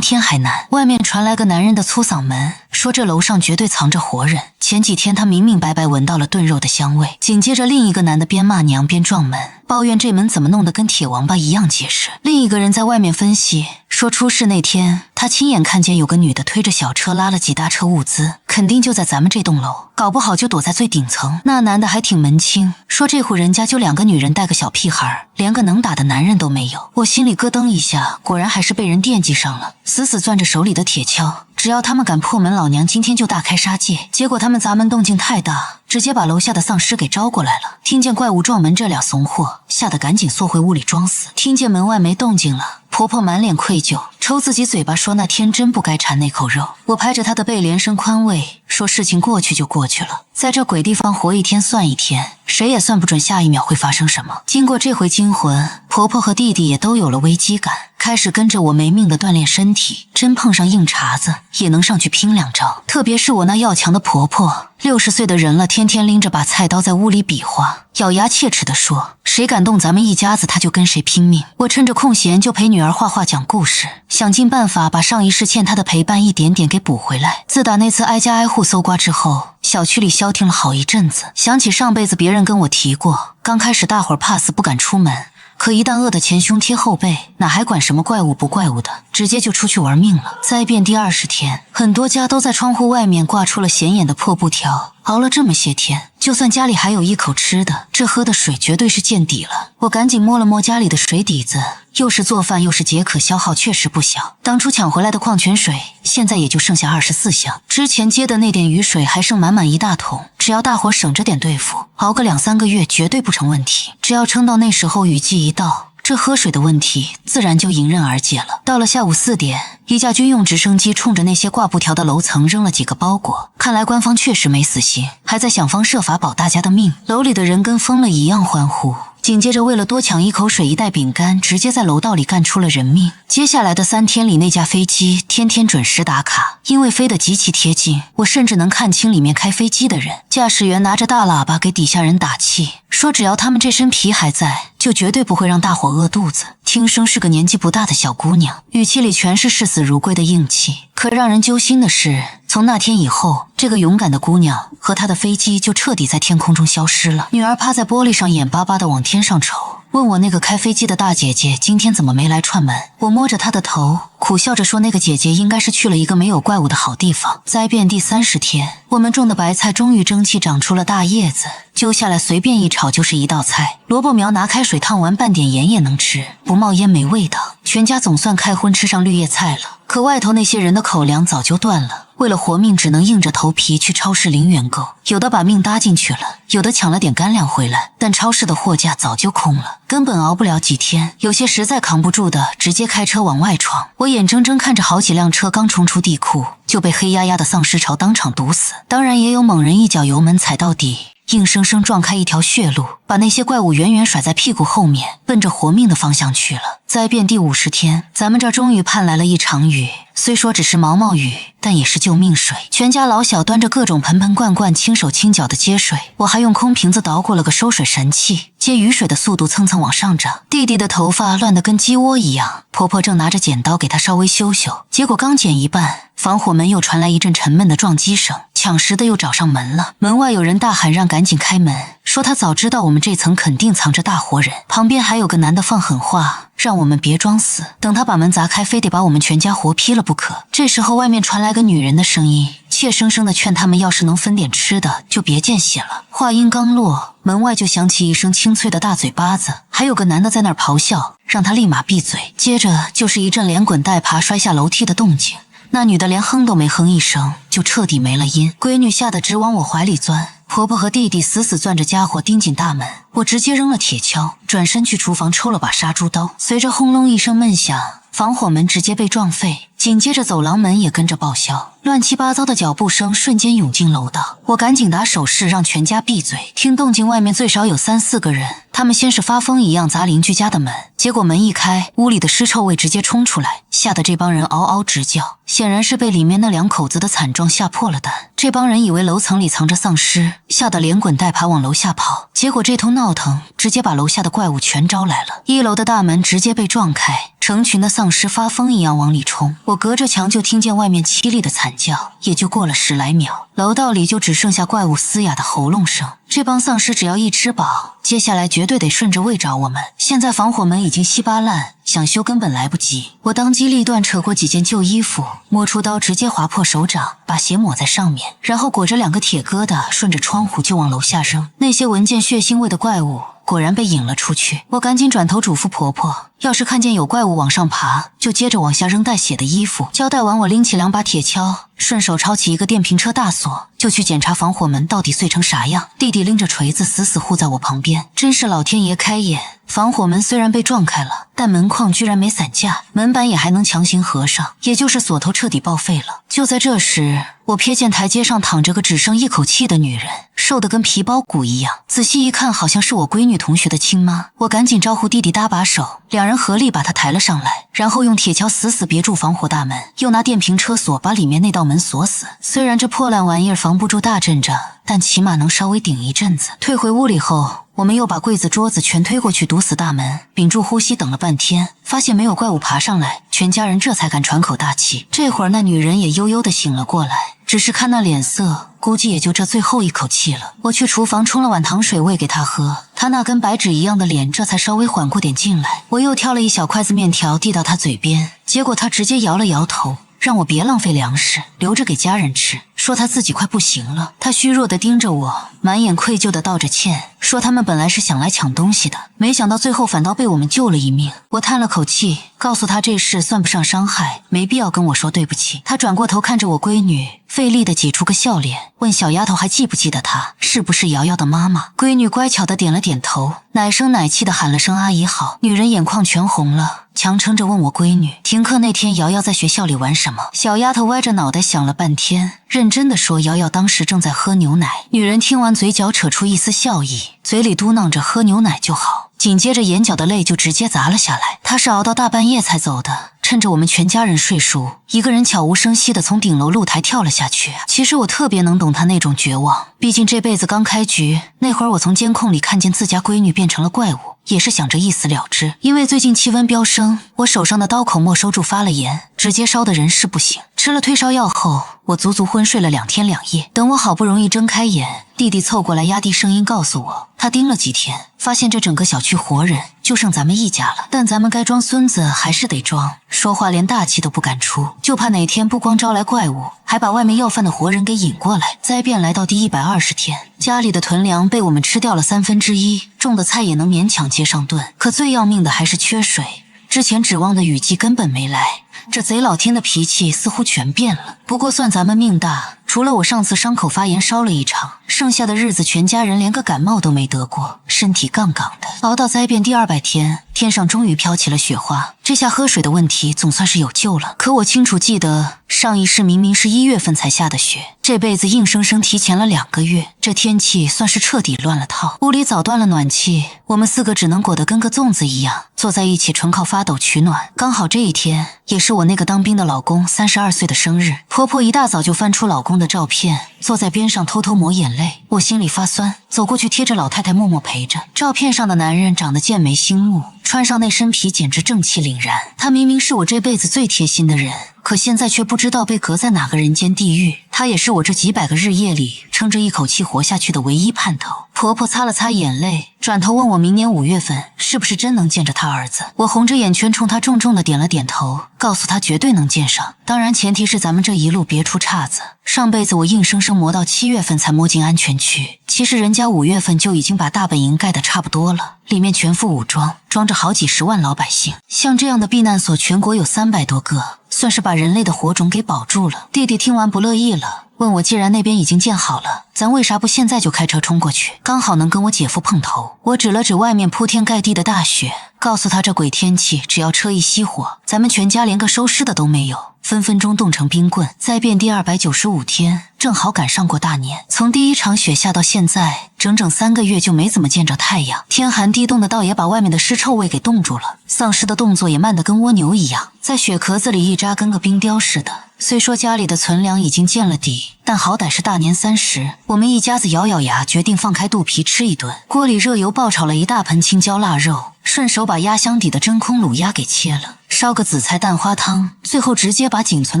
天还难。外面传来个男人的粗嗓门，说这楼上绝对藏着活人。前几天他明明白白闻到了炖肉的香味。紧接着另一个男的边骂娘边撞门，抱怨这门怎么弄得跟铁王八一样结实。另一个人在外面分析，说出事那天他亲眼看见有个女的推着小车拉了几大车物资，肯定就在咱们这栋楼，搞不好就躲在最顶层。那男的还挺门清，说这户人家就2个女人带个小屁孩，连个能打的男人都没有。我心里咯噔一下，果然还是被人惦记上了，死死攥着手里的铁锹，只要他们敢破门，老娘今天就大开杀戒。结果他们砸门动静太大，直接把楼下的丧尸给招过来了。听见怪物撞门，这俩怂货吓得赶紧缩回屋里装死。听见门外没动静了，婆婆满脸愧疚，抽自己嘴巴说那天真不该馋那口肉。我拍着她的背连声宽慰，说事情过去就过去了，在这鬼地方活一天算一天，谁也算不准下一秒会发生什么。经过这回惊魂，婆婆和弟弟也都有了危机感，开始跟着我没命的锻炼身体，真碰上硬茬子也能上去拼2招。特别是我那要强的婆婆，60岁的人了，天天拎着把菜刀在屋里比划，咬牙切齿地说，谁敢动咱们一家子，她就跟谁拼命。我趁着空闲就陪女儿画画讲故事，想尽办法把上一世欠她的陪伴一点点给补回来。自打那次挨家挨户搜刮之后，小区里消停了好一阵子。想起上辈子别人跟我提过，刚开始大伙儿怕死不敢出门，可一旦饿得前胸贴后背，哪还管什么怪物不怪物的，直接就出去玩命了。灾变第20天，很多家都在窗户外面挂出了显眼的破布条。熬了这么些天，就算家里还有一口吃的，这喝的水绝对是见底了。我赶紧摸了摸家里的水底子，又是做饭又是解渴，消耗确实不小。当初抢回来的矿泉水，现在也就剩下24箱，之前接的那点雨水还剩满满1大桶。只要大伙省着点对付，熬个2-3个月绝对不成问题。只要撑到那时候雨季一到，这喝水的问题自然就迎刃而解了。到了下午4点，一架军用直升机冲着那些挂布条的楼层扔了几个包裹，看来官方确实没死心，还在想方设法保大家的命。楼里的人跟疯了一样欢呼。紧接着为了多抢一口水一袋饼干，直接在楼道里干出了人命。接下来的3天里，那架飞机天天准时打卡，因为飞得极其贴近，我甚至能看清里面开飞机的人。驾驶员拿着大喇叭给底下人打气，说只要他们这身皮还在，就绝对不会让大伙饿肚子。听声是个年纪不大的小姑娘，语气里全是视死如归的硬气。可让人揪心的是，从那天以后，这个勇敢的姑娘和她的飞机就彻底在天空中消失了。女儿趴在玻璃上眼巴巴地往天上瞅，问我那个开飞机的大姐姐今天怎么没来串门。我摸着她的头，苦笑着说那个姐姐应该是去了一个没有怪物的好地方。灾变第30天，我们种的白菜终于争气长出了大叶子，揪下来随便一炒就是一道菜。萝卜苗拿开水烫完，拌点盐也能吃，不冒烟没味道。全家总算开荤吃上绿叶菜了。可外头那些人的口粮早就断了，为了活命只能硬着头皮去超市零元购，有的把命搭进去了，有的抢了点干粮回来，但超市的货架早就空了，根本熬不了几天。有些实在扛不住的，直接开车往外闯。我眼睁睁看着好几辆车刚冲出地库，就被黑压压的丧尸潮当场堵死。当然也有猛人一脚油门踩到底，硬生生撞开一条血路，把那些怪物远远甩在屁股后面，奔着活命的方向去了。灾变第50天，咱们这终于盼来了一场雨，虽说只是毛毛雨，但也是救命水。全家老小端着各种盆盆罐罐，轻手轻脚的接水，我还用空瓶子捣鼓了个收水神器，接雨水的速度蹭蹭往上涨。弟弟的头发乱得跟鸡窝一样，婆婆正拿着剪刀给他稍微修修，结果刚剪一半，防火门又传来一阵沉闷的撞击声，抢食的又找上门了。门外有人大喊让赶紧开门，说他早知道我们这层肯定藏着大活人。旁边还有个男的放狠话，让我们别装死，等他把门砸开，非得把我们全家活劈了不可。这时候外面传来个女人的声音，怯生生地劝他们要是能分点吃的就别见血了。话音刚落，门外就响起一声清脆的大嘴巴子，还有个男的在那儿咆哮，让他立马闭嘴。接着就是一阵连滚带爬摔下楼梯的动静，那女的连哼都没哼一声，就彻底没了音。闺女吓得直往我怀里钻，婆婆和弟弟死死攥着家伙盯紧大门，我直接扔了铁锹，转身去厨房抽了把杀猪刀。随着轰隆一声闷响，防火门直接被撞废，紧接着走廊门也跟着报销，乱七八糟的脚步声瞬间涌进楼道。我赶紧打手势让全家闭嘴，听动静外面最少有3、4个人，他们先是发疯一样砸邻居家的门，结果门一开，屋里的尸臭味直接冲出来，吓得这帮人嗷嗷直叫，显然是被里面那2口子的惨状吓破了胆。这帮人以为楼层里藏着丧尸，吓得连滚带爬往楼下跑，结果这通闹腾直接把楼下的怪物全招来了。1楼的大门直接被撞开，成群的丧尸发疯一样往里冲，我隔着墙就听见外面凄厉的惨叫，也就过了10来秒，楼道里就只剩下怪物嘶哑的喉咙声。这帮丧尸只要一吃饱，接下来绝对得顺着胃找我们。现在防火门已经稀巴烂，想修根本来不及。我当机立断扯过几件旧衣服，摸出刀直接划破手掌，把血抹在上面，然后裹着2个铁疙瘩顺着窗户就往楼下扔。那些闻见血腥味的怪物果然被引了出去，我赶紧转头嘱咐婆婆，要是看见有怪物往上爬，就接着往下扔带血的衣服。交代完，我拎起2把铁锹，顺手抄起一个电瓶车大锁，就去检查防火门到底碎成啥样。弟弟拎着锤子死死护在我旁边，真是老天爷开眼。防火门虽然被撞开了，但门框居然没散架，门板也还能强行合上，也就是锁头彻底报废了。就在这时，我瞥见台阶上躺着个只剩一口气的女人，瘦得跟皮包骨一样，仔细一看好像是我闺女同学的亲妈。我赶紧招呼弟弟搭把手，2人合力把她抬了上来，然后用铁锹死死别住防火大门，又拿电瓶车锁把里面那道门锁死。虽然这破烂玩意儿防不住大阵仗，但起码能稍微顶一阵子。退回屋里后，我们又把柜子桌子全推过去堵死大门，屏住呼吸等了半天，发现没有怪物爬上来，全家人这才敢喘口大气。这会儿那女人也悠悠地醒了过来，只是看那脸色，估计也就这最后一口气了。我去厨房冲了碗糖水喂给她喝，她那跟白纸一样的脸这才稍微缓过点劲来。我又挑了一小筷子面条递到她嘴边，结果她直接摇了摇头，让我别浪费粮食，留着给家人吃，说他自己快不行了。他虚弱地盯着我，满眼愧疚地道着歉，说他们本来是想来抢东西的，没想到最后反倒被我们救了一命。我叹了口气，告诉他这事算不上伤害，没必要跟我说对不起。他转过头看着我闺女，费力地挤出个笑脸，问小丫头还记不记得她是不是瑶瑶的妈妈。闺女乖巧地点了点头，奶声奶气地喊了声阿姨好。女人眼眶全红了，强撑着问我闺女停课那天瑶瑶在学校里玩什么。小丫头歪着脑袋想了半天，认真地说瑶瑶当时正在喝牛奶。女人听完嘴角扯出一丝笑意，嘴里嘟囔着喝牛奶就好，紧接着眼角的泪就直接砸了下来。她是熬到大半夜才走的，趁着我们全家人睡熟，一个人悄无声息地从顶楼露台跳了下去。其实我特别能懂她那种绝望，毕竟这辈子刚开局，那会儿我从监控里看见自家闺女变成了怪物，也是想着一死了之。因为最近气温飙升，我手上的刀口没收住发了炎，直接烧得人事不省。吃了退烧药后，我足足昏睡了2天2夜。等我好不容易睁开眼，弟弟凑过来压低声音告诉我，他盯了几天，发现这整个小区活人就剩咱们一家了，但咱们该装孙子还是得装，说话连大气都不敢出，就怕哪天不光招来怪物，还把外面要饭的活人给引过来。灾变来到第120天，家里的囤粮被我们吃掉了1/3，种的菜也能勉强接上顿，可最要命的还是缺水，之前指望的雨季根本没来，这贼老天的脾气似乎全变了。不过算咱们命大，除了我上次伤口发炎烧了一场，剩下的日子全家人连个感冒都没得过，身体杠杠的。熬到灾变第200天，天上终于飘起了雪花，这下喝水的问题总算是有救了。可我清楚记得，上一世明明是1月份才下的雪，这辈子硬生生提前了2个月，这天气算是彻底乱了套。屋里早断了暖气，我们4个只能裹得跟个粽子一样，坐在一起纯靠发抖取暖。刚好这一天也是我那个当兵的老公32岁的生日，婆婆一大早就翻出老公的照片，坐在边上偷偷抹眼泪。我心里发酸，走过去贴着老太太默默陪着。照片上的男人长得剑眉星目，穿上那身皮简直正气凛然。他明明是我这辈子最贴心的人，可现在却不知道被隔在哪个人间地狱。他也是我这几百个日夜里撑着一口气活下去的唯一盼头。婆婆擦了擦眼泪，转头问我明年5月份是不是真能见着她儿子。我红着眼圈冲她重重的点了点头，告诉她绝对能见上，当然前提是咱们这一路别出岔子。上辈子我硬生生磨到7月份才摸进安全区，其实人家5月份就已经把大本营盖得差不多了，里面全副武装，装着好几十万老百姓。像这样的避难所全国有300多个，算是把人类的火种给保住了。弟弟听完不乐意了，问我既然那边已经建好了，咱为啥不现在就开车冲过去，刚好能跟我姐夫碰头。我指了指外面铺天盖地的大雪，告诉他这鬼天气只要车一熄火，咱们全家连个收尸的都没有，分分钟冻成冰棍。再变第295天，正好赶上过大年。从第一场雪下到现在，整整3个月就没怎么见着太阳，天寒地冻的倒也把外面的尸臭味给冻住了，丧尸的动作也慢得跟蜗牛一样，在雪壳子里一扎跟个冰雕似的。虽说家里的存粮已经见了底，但好歹是大年30，我们一家子咬咬牙决定放开肚皮吃一顿。锅里热油爆炒了一大盆青椒腊肉，顺手把压箱底的真空卤鸭给切了，烧个紫菜蛋花汤，最后直接把仅存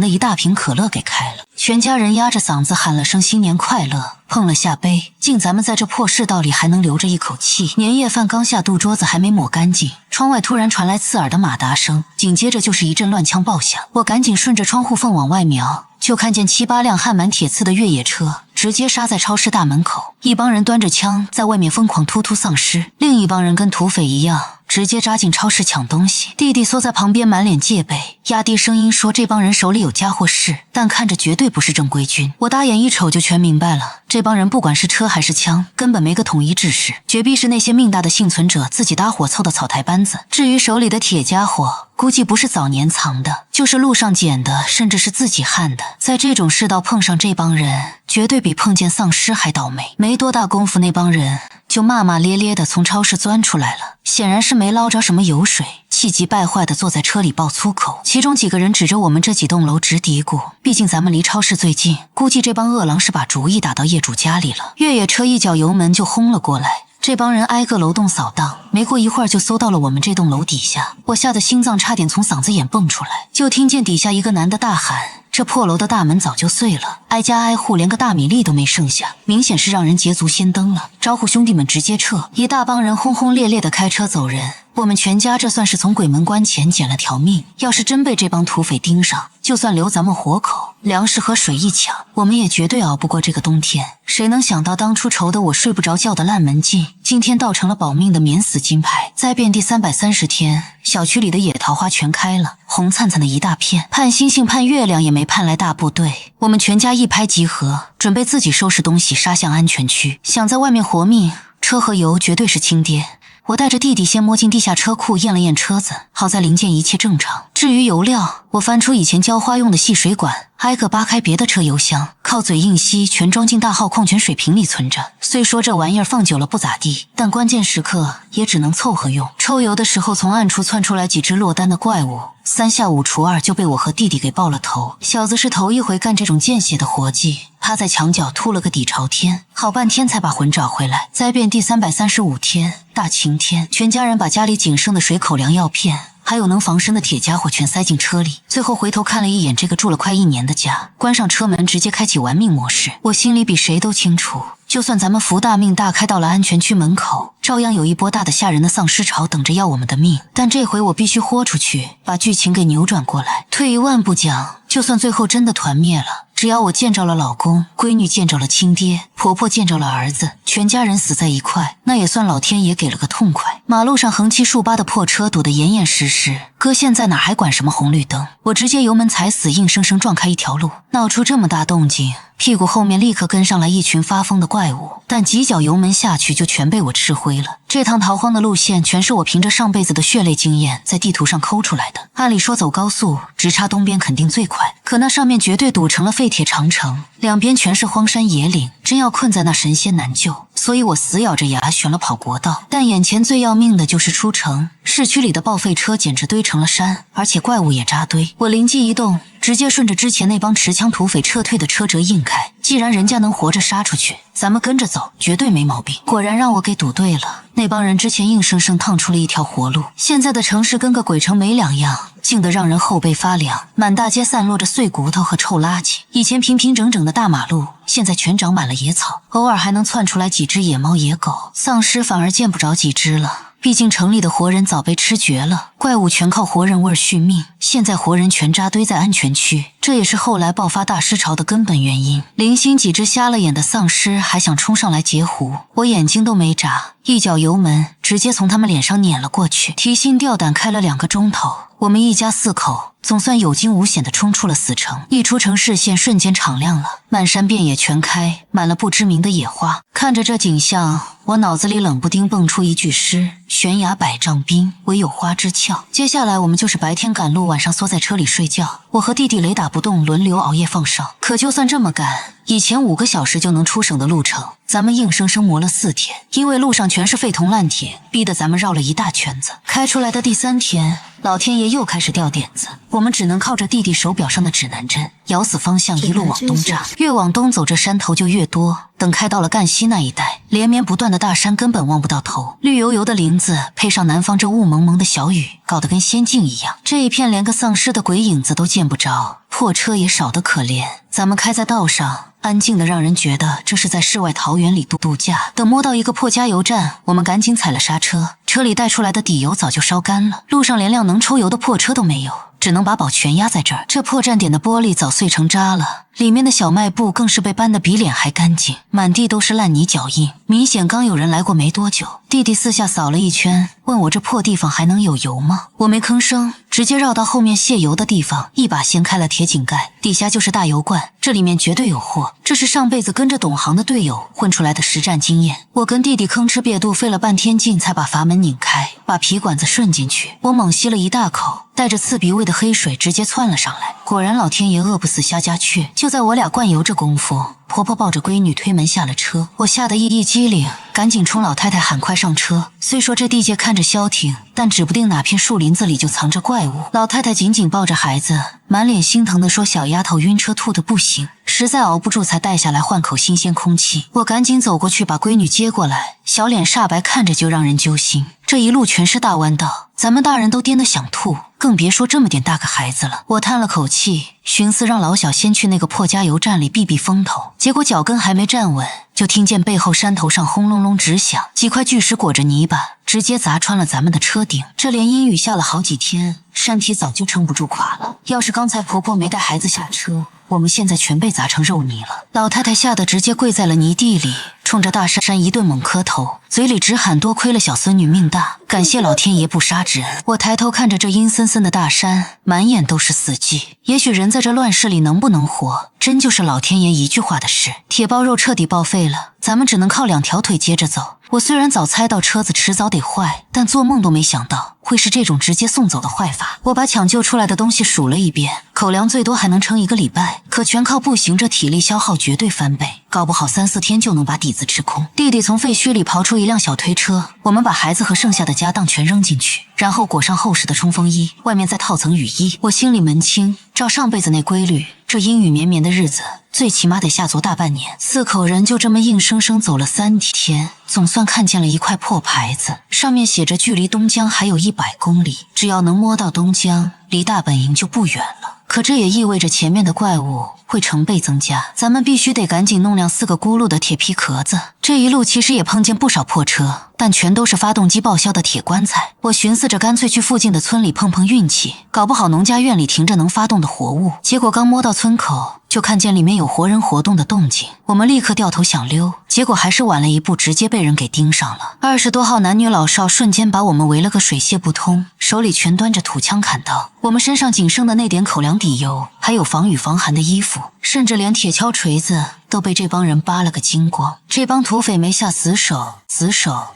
的一大瓶可乐给开了。全家人压着嗓子喊了声新年快乐，碰了下杯，敬咱们在这破世道里还能留着一口气。年夜饭刚下肚，桌子还没抹干净，窗外突然传来刺耳的马达声，紧接着就是一阵乱枪爆响。我赶紧顺着窗户缝往外瞄，就看见7、8辆焊满铁刺的越野车直接刹在超市大门口，一帮人端着枪在外面疯狂突突丧尸，另一帮人跟土匪一样直接扎进超市抢东西。弟弟缩在旁边满脸戒备，压低声音说这帮人手里有家伙事，但看着绝对不是正规军。我搭眼一瞅就全明白了，这帮人不管是车还是枪，根本没个统一制式，绝壁是那些命大的幸存者自己搭伙凑的草台班子。至于手里的铁家伙，估计不是早年藏的，就是路上捡的，甚至是自己焊的。在这种世道碰上这帮人，绝对比碰见丧尸还倒霉。没多大功夫，那帮人就骂骂咧咧的从超市钻出来了，显然是没捞着什么油水，气急败坏的坐在车里爆粗口。其中几个人指着我们这几栋楼直嘀咕，毕竟咱们离超市最近，估计这帮恶狼是把主意打到业主家里了。越野车一脚油门就轰了过来，这帮人挨个楼栋扫荡，没过一会儿就搜到了我们这栋楼底下。我吓得心脏差点从嗓子眼蹦出来，就听见底下一个男的大喊，这破楼的大门早就碎了，挨家挨户连个大米粒都没剩下，明显是让人捷足先登了，招呼兄弟们直接撤。一大帮人轰轰烈烈的开车走人，我们全家这算是从鬼门关前捡了条命，要是真被这帮土匪盯上，就算留咱们活口，粮食和水一抢，我们也绝对熬不过这个冬天。谁能想到当初愁得我睡不着觉的烂门禁，今天倒成了保命的免死金牌。再变第330天，小区里的野桃花全开了，红灿灿的一大片，盼星星盼月亮也没盼来大部队。我们全家一拍即合，准备自己收拾东西杀向安全区。想在外面活命，车和油绝对是亲爹。我带着弟弟先摸进地下车库验了验车子，好在零件一切正常。至于油料，我翻出以前浇花用的细水管，挨个扒开别的车油箱，靠嘴硬吸，全装进大号矿泉水瓶里存着。虽说这玩意儿放久了不咋地，但关键时刻也只能凑合用。抽油的时候，从暗处窜出来几只落单的怪物，3下5除2就被我和弟弟给爆了头。小子是头一回干这种见血的活计，趴在墙角吐了个底朝天，好半天才把魂找回来。再变第335天，大晴天，全家人把家里仅剩的水口粮药片还有能防身的铁家伙全塞进车里，最后回头看了一眼这个住了快1年的家，关上车门直接开启玩命模式。我心里比谁都清楚，就算咱们福大命大开到了安全区门口，照样有一波大的吓人的丧尸潮等着要我们的命。但这回我必须豁出去，把剧情给扭转过来。退一万步讲，就算最后真的团灭了，只要我见着了老公，闺女见着了亲爹，婆婆见着了儿子，全家人死在一块，那也算老天爷给了个痛快。马路上横七竖八的破车堵得严严实实，哥现在哪还管什么红绿灯，我直接油门踩死，硬生生撞开一条路。闹出这么大动静，屁股后面立刻跟上来一群发疯的怪物，但几脚油门下去就全被我吃灰了。这趟逃荒的路线全是我凭着上辈子的血泪经验在地图上抠出来的。按理说走高速直插东边肯定最快，可那上面绝对堵成了废铁长城，两边全是荒山野岭，真要困在那神仙难救。所以我死咬着牙选了跑国道，但眼前最要命的就是出城，市区里的报废车简直堆成了山，而且怪物也扎堆。我灵机一动，直接顺着之前那帮持枪土匪撤退的车辙硬开，既然人家能活着杀出去，咱们跟着走绝对没毛病。果然让我给堵对了，那帮人之前硬生生趟出了一条活路，现在的城市跟个鬼城没两样，静得让人后背发凉，满大街散落着碎骨头和臭垃圾。以前平平整整的大马路，现在全长满了野草，偶尔还能窜出来几只野猫野狗，丧尸反而见不着几只了。毕竟城里的活人早被吃绝了，怪物全靠活人味续命。现在活人全扎堆在安全区，这也是后来爆发大尸潮的根本原因。零星几只瞎了眼的丧尸还想冲上来截胡，我眼睛都没眨，一脚油门直接从他们脸上碾了过去，提心吊胆开了2个钟头。我们一家4口总算有惊无险地冲出了死城，一出城视线瞬间敞亮了，漫山遍野全开满了不知名的野花。看着这景象，我脑子里冷不丁蹦出一句诗：悬崖百丈冰，唯有花枝俏。接下来我们就是白天赶路，晚上缩在车里睡觉。我和弟弟雷打不动，轮流熬夜放哨。可就算这么赶，以前5个小时就能出省的路程，咱们硬生生磨了4天，因为路上全是废铜烂铁，逼得咱们绕了一大圈子。开出来的第3天，老天爷又开始掉点子，我们只能靠着弟弟手表上的指南针，咬死方向一路往东扎。越往东走，这山头就越多。等开到了赣西那一带，连绵不断的大山根本望不到头，绿油油的林子配上南方这雾蒙蒙的小雨，搞得跟仙境一样。这一片连个丧尸的鬼影子都见不着，破车也少得可怜。咱们开在道上，安静的让人觉得这是在世外桃源里度假。等摸到一个破加油站，我们赶紧踩了刹车，车里带出来的底油早就烧干了，路上连辆能抽油的破车都没有，只能把宝全压在这儿。这破站点的玻璃早碎成渣了，里面的小卖部更是被搬得比脸还干净，满地都是烂泥脚印，明显刚有人来过没多久。弟弟四下扫了一圈，问我这破地方还能有油吗？我没吭声，直接绕到后面卸油的地方，一把掀开了铁井盖，底下就是大油罐，这里面绝对有货。这是上辈子跟着懂行的队友混出来的实战经验。我跟弟弟吭哧瘪肚费了半天劲才把阀门拧开，把皮管子顺进去。我猛吸了一大口，带着刺鼻味的黑水直接窜了上来。果然老天爷饿不死瞎家雀，就在我俩灌油这功夫，婆婆抱着闺女推门下了车。我吓得一激灵，赶紧冲老太太喊快上车。虽说这地界看着消停，但指不定哪片树林子里就藏着怪物。老太太紧紧抱着孩子，满脸心疼地说小丫头晕车吐得不行，实在熬不住才带下来换口新鲜空气。我赶紧走过去把闺女接过来，小脸煞白，看着就让人揪心。这一路全是大弯道，咱们大人都颠得想吐，更别说这么点大个孩子了。我叹了口气，寻思让老小先去那个破加油站里避避风头，结果脚跟还没站稳，就听见背后山头上轰隆隆直响，几块巨石裹着泥巴，直接砸穿了咱们的车顶。这连阴雨下了好几天，山体早就撑不住垮了。要是刚才婆婆没带孩子下车，我们现在全被砸成肉泥了。老太太吓得直接跪在了泥地里，冲着大山一顿猛磕头，嘴里直喊多亏了小孙女命大，感谢老天爷不杀之恩。我抬头看着这阴森森的大山，满眼都是死寂。也许人在这乱世里能不能活，真就是老天爷一句话的事。铁包肉彻底报废了，咱们只能靠2条腿接着走。我虽然早猜到车子迟早得坏，但做梦都没想到会是这种直接送走的坏法。我把抢救出来的东西数了一遍，口粮最多还能撑1个礼拜，可全靠步行，这体力消耗绝对翻倍，搞不好3、4天就能把底子吃空。弟弟从废墟里刨出一辆小推车，我们把孩子和剩下的家当全扔进去，然后裹上厚实的冲锋衣，外面再套层雨衣。我心里门清，照上辈子那规律，这阴雨绵绵的日子最起码得下足大半年。4口人就这么硬生生走了3天，总算看见了一块破牌子，上面写着距离东江还有100公里，只要能摸到东江，离大本营就不远了。可这也意味着前面的怪物会成倍增加，咱们必须得赶紧弄辆4个轱辘的铁皮壳子。这一路其实也碰见不少破车，但全都是发动机报销的铁棺材。我寻思着干脆去附近的村里碰碰运气，搞不好农家院里停着能发动的活物。结果刚摸到村口，就看见里面有活人活动的动静，我们立刻掉头想溜，结果还是晚了一步，直接被人给盯上了。20多号男女老少瞬间把我们围了个水泄不通，手里全端着土枪砍刀。我们身上仅剩的那点口粮底油，还有防雨防寒的衣服，甚至连铁锹锤子都被这帮人扒了个精光。这帮土匪没下死手，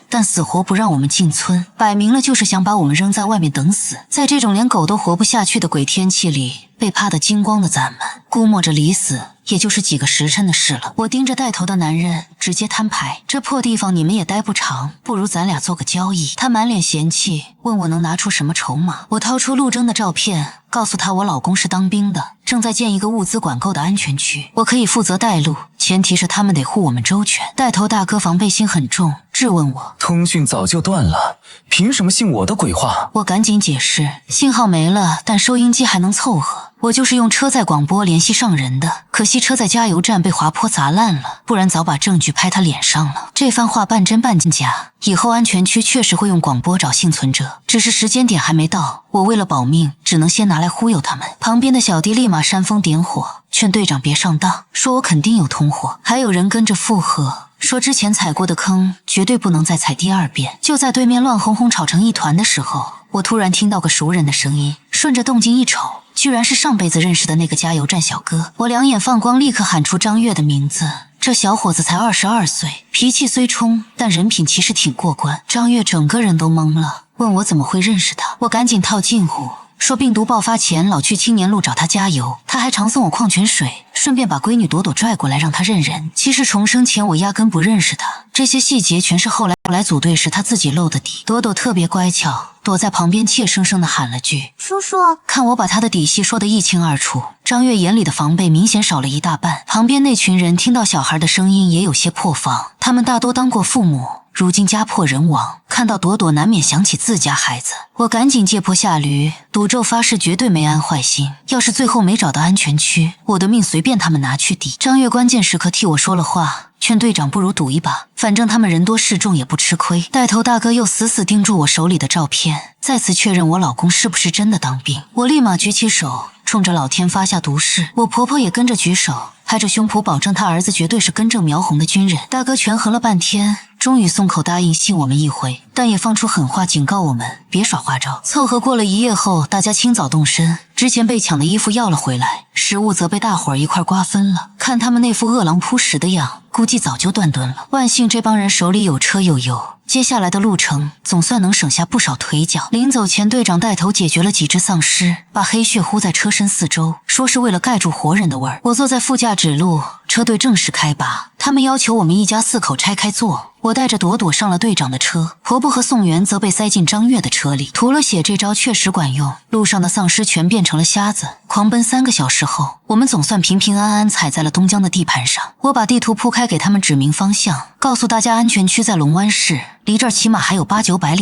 但死活不让我们进村，摆明了就是想把我们扔在外面等死。在这种连狗都活不下去的鬼天气里，被扒得精光的咱们，估摸着离死也就是几个时辰的事了。我盯着带头的男人，直接摊牌，这破地方你们也待不长，不如咱俩做个交易。他满脸嫌弃，问我能拿出什么筹码。我掏出陆征的照片，告诉他我老公是当兵的，正在建一个物资管够的安全区，我可以负责带路，前提是他们得护我们周全。带头大哥防备心很重，质问我通讯早就断了，凭什么信我的鬼话？我赶紧解释，信号没了，但收音机还能凑合。我就是用车载广播联系上人的，可惜车在加油站被滑坡砸烂了，不然早把证据拍他脸上了。这番话半真半假，以后安全区确实会用广播找幸存者，只是时间点还没到，我为了保命，只能先拿来忽悠他们。旁边的小弟立马煽风点火，劝队长别上当，说我肯定有同伙，还有人跟着附和。说之前踩过的坑绝对不能再踩第二遍。就在对面乱哄哄吵成一团的时候，我突然听到个熟人的声音，顺着动静一瞅，居然是上辈子认识的那个加油站小哥。我两眼放光，立刻喊出张月的名字。这小伙子才22岁，脾气虽冲，但人品其实挺过关。张月整个人都懵了，问我怎么会认识他。我赶紧套近乎，说病毒爆发前老去青年路找他加油，他还常送我矿泉水，顺便把闺女朵朵拽过来让他认人。其实重生前我压根不认识他，这些细节全是后来组队时他自己露的底。朵朵特别乖巧，躲在旁边怯生生地喊了句叔叔。看我把他的底细说得一清二楚，张月眼里的防备明显少了一大半。旁边那群人听到小孩的声音也有些破防，他们大多当过父母，如今家破人亡，看到朵朵难免想起自家孩子。我赶紧借坡下驴，赌咒发誓绝对没安坏心，要是最后没找到安全区，我的命随便他们拿去抵。张月关键时刻替我说了话，劝队长不如赌一把，反正他们人多势众也不吃亏。带头大哥又死死盯住我手里的照片，再次确认我老公是不是真的当兵。我立马举起手，冲着老天发下毒誓。我婆婆也跟着举手，拍着胸脯保证她儿子绝对是根正苗红的军人。大哥权衡了半天，终于松口答应信我们一回，但也放出狠话警告我们别耍花招。凑合过了一夜后，大家清早动身，之前被抢的衣服要了回来，食物则被大伙儿一块瓜分了。看他们那副饿狼扑食的样，估计早就断顿了。万幸这帮人手里有车有油，接下来的路程总算能省下不少腿脚。临走前，队长带头解决了几只丧尸，把黑血糊在车身四周，说是为了盖住活人的味儿。我坐在副驾指路，车队正式开拔。他们要求我们一家4口拆开坐，我带着朵朵上了队长的车，婆婆和宋元则被塞进张月的车里。涂了血这招确实管用，路上的丧尸全变成了瞎子。狂奔3个小时后，我们总算平平安安踩在了东疆的地盘上。我把地图铺开给他们指明方向，告诉大家安全区在龙湾市，离这儿起码还有800-900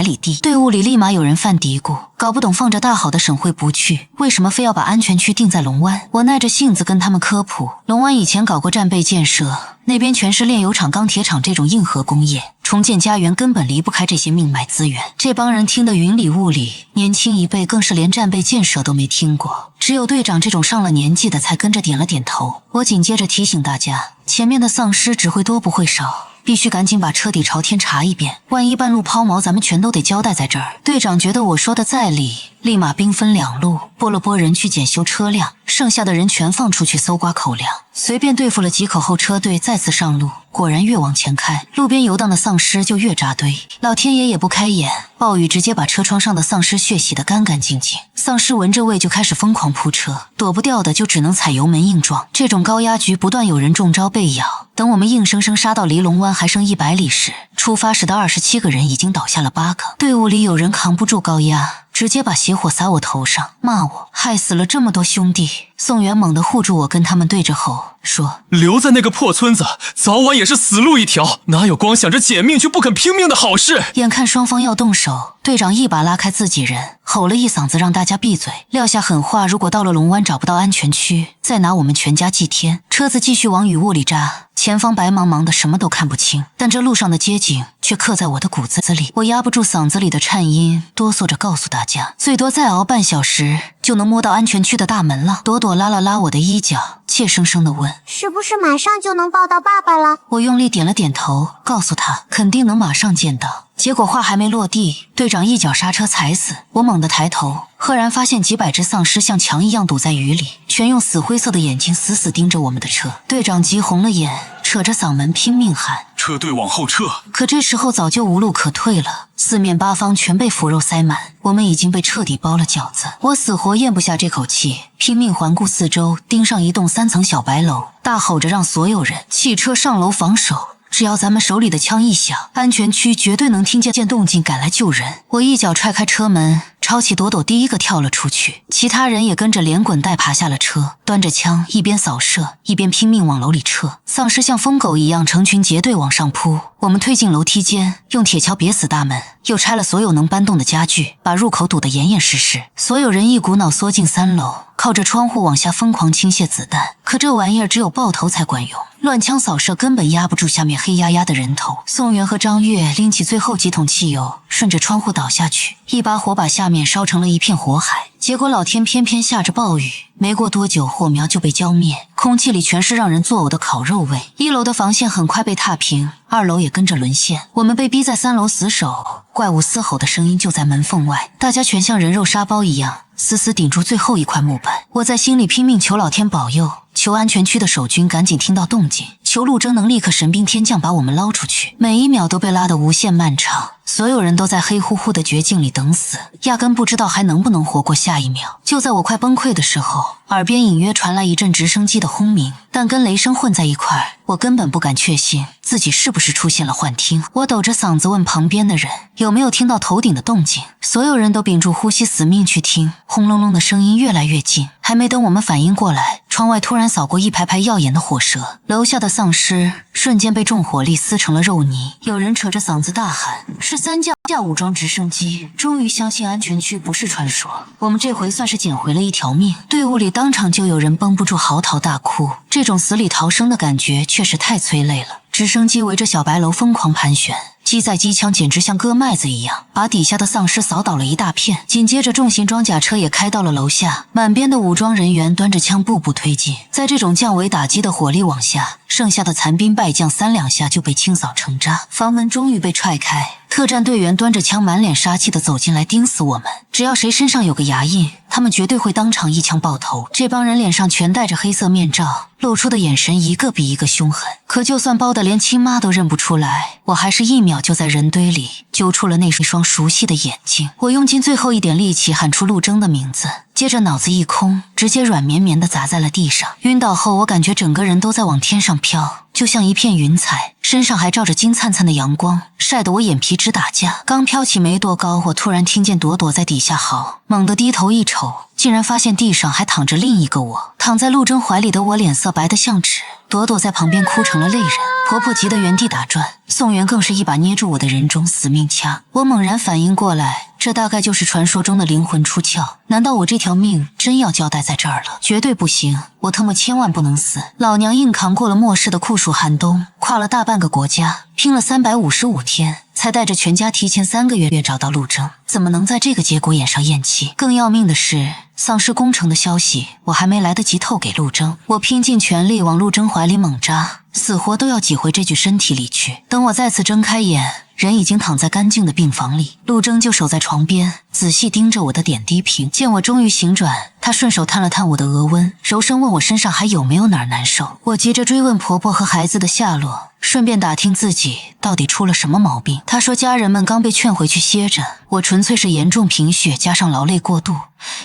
里地。队伍里立马有人犯嘀咕，搞不懂放着大好的省会不去，为什么非要把安全区定在龙湾。我耐着性子跟他们科普，龙湾以前搞过战备建设，那边全是炼油厂、钢铁厂这种硬核工业，重建家园根本离不开这些命脉资源。这帮人听得云里雾里，年轻一辈更是连战备建设都没听过，只有队长这种上了年纪的才跟着点了点头。我紧接着提醒大家，前面的丧尸只会多不会少，必须赶紧把车底朝天查一遍，万一半路抛锚，咱们全都得交代在这儿。队长觉得我说的在理，立马兵分2路，拨了拨人去检修车辆，剩下的人全放出去搜刮口粮。随便对付了几口后，车队再次上路，果然越往前开，路边游荡的丧尸就越扎堆。老天爷也不开眼，暴雨直接把车窗上的丧尸血洗得干干净净。丧尸闻着味就开始疯狂扑车，躲不掉的就只能踩油门硬撞。这种高压局不断有人中招被咬，等我们硬生生杀到离龙湾还剩100里时，出发时的27个人已经倒下了8个。队伍里有人扛不住高压，直接把邪火撒我头上，骂我害死了这么多兄弟。宋元猛地护住我，跟他们对着吼说，留在那个破村子早晚也是死路一条，哪有光想着捡命却不肯拼命的好事。眼看双方要动手，队长一把拉开自己人，吼了一嗓子让大家闭嘴，撂下狠话，如果到了龙湾找不到安全区，再拿我们全家祭天。车子继续往雨雾里扎，前方白茫茫的，什么都看不清，但这路上的街景却刻在我的骨子里。我压不住嗓子里的颤音，哆嗦着告诉大家，最多再熬半小时就能摸到安全区的大门了。朵朵拉了拉我的衣角，怯生生地问，是不是马上就能抱到爸爸了？我用力点了点头，告诉他肯定能马上见到。结果话还没落地，队长一脚刹车踩死。我猛地抬头，赫然发现几百只丧尸像墙一样堵在雨里，全用死灰色的眼睛死死盯着我们的车。队长急红了眼，扯着嗓门拼命喊，车队往后撤。可这时候早就无路可退了，四面八方全被腐肉塞满，我们已经被彻底包了饺子。我死活咽不下这口气，拼命环顾四周，盯上一栋3层小白楼，大吼着让所有人弃车上楼防守。只要咱们手里的枪一响，安全区绝对能听见动静赶来救人。我一脚踹开车门，抄起朵朵第一个跳了出去，其他人也跟着连滚带爬下了车，端着枪一边扫射一边拼命往楼里撤。丧尸像疯狗一样成群结队往上扑，我们推进楼梯间，用铁锹别死大门，又拆了所有能搬动的家具，把入口堵得严严实实。所有人一股脑缩进3楼，靠着窗户往下疯狂倾泻子弹。可这玩意儿只有爆头才管用，乱枪扫射根本压不住下面黑压压的人头。宋元和张月拎起最后几桶汽油，顺着窗户倒下去，一把火把下面烧成了一片火海。结果老天偏偏下着暴雨，没过多久火苗就被浇灭，空气里全是让人作呕的烤肉味。1楼的防线很快被踏平，2楼也跟着沦陷。我们被逼在3楼死守，怪物嘶吼的声音就在门缝外，大家全像人肉沙包一样死死顶住最后一块木板。我在心里拼命求老天保佑，求安全区的守军赶紧听到动静，求陆征能立刻神兵天降把我们捞出去。每一秒都被拉得无限漫长，所有人都在黑乎乎的绝境里等死，压根不知道还能不能活过下一秒。就在我快崩溃的时候，耳边隐约传来一阵直升机的轰鸣，但跟雷声混在一块儿，我根本不敢确信自己是不是出现了幻听。我抖着嗓子问旁边的人有没有听到头顶的动静，所有人都屏住呼吸死命去听，轰隆隆的声音越来越近。还没等我们反应过来，窗外突然扫过一排排耀眼的火舌，楼下的丧尸瞬间被重火力撕成了肉泥。有人扯着嗓子大喊，是3架武装直升机，终于相信安全区不是传说。我们这回算是捡回了一条命。队伍里当场就有人绷不住嚎啕大哭，这种死里逃生的感觉确实太催泪了。直升机围着小白楼疯狂盘旋，机载机枪简直像割麦子一样，把底下的丧尸扫倒了一大片。紧接着重型装甲车也开到了楼下，满编的武装人员端着枪步步推进。在这种降维打击的火力网下，剩下的残兵败将3两下就被清扫成渣。房门终于被踹开，特战队员端着枪满脸杀气地走进来盯死我们，只要谁身上有个牙印，他们绝对会当场一枪爆头。这帮人脸上全戴着黑色面罩，露出的眼神一个比一个凶狠，可就算包得连亲妈都认不出来，我还是1秒就在人堆里揪出了那双熟悉的眼睛。我用尽最后一点力气喊出陆征的名字，接着脑子一空，直接软绵绵地砸在了地上。晕倒后我感觉整个人都在往天上飘，就像一片云彩，身上还照着金灿灿的阳光，晒得我眼皮直打架。刚飘起没多高，我突然听见朵朵在底下嚎，猛地低头一瞅，竟然发现地上还躺着另一个我。躺在陆征怀里的我脸色白得像纸，朵朵在旁边哭成了泪人，婆婆急得原地打转，宋元更是一把捏住我的人中死命掐。我猛然反应过来，这大概就是传说中的灵魂出窍，难道我这条命真要交代在这儿了？绝对不行，我他妈千万不能死！老娘硬扛过了末世的酷暑寒冬，跨了大半个国家，拼了355天，才带着全家提前3个月找到陆征，怎么能在这个节骨眼上咽气？更要命的是，丧尸攻城的消息我还没来得及透给陆征，我拼尽全力往陆征怀里猛扎，死活都要挤回这具身体里去。等我再次睁开眼，人已经躺在干净的病房里，陆征就守在床边，仔细盯着我的点滴瓶。见我终于醒转，他顺手探了探我的额温，柔声问我身上还有没有哪儿难受。我急着追问婆婆和孩子的下落，顺便打听自己到底出了什么毛病。他说家人们刚被劝回去歇着，我纯粹是严重贫血加上劳累过度，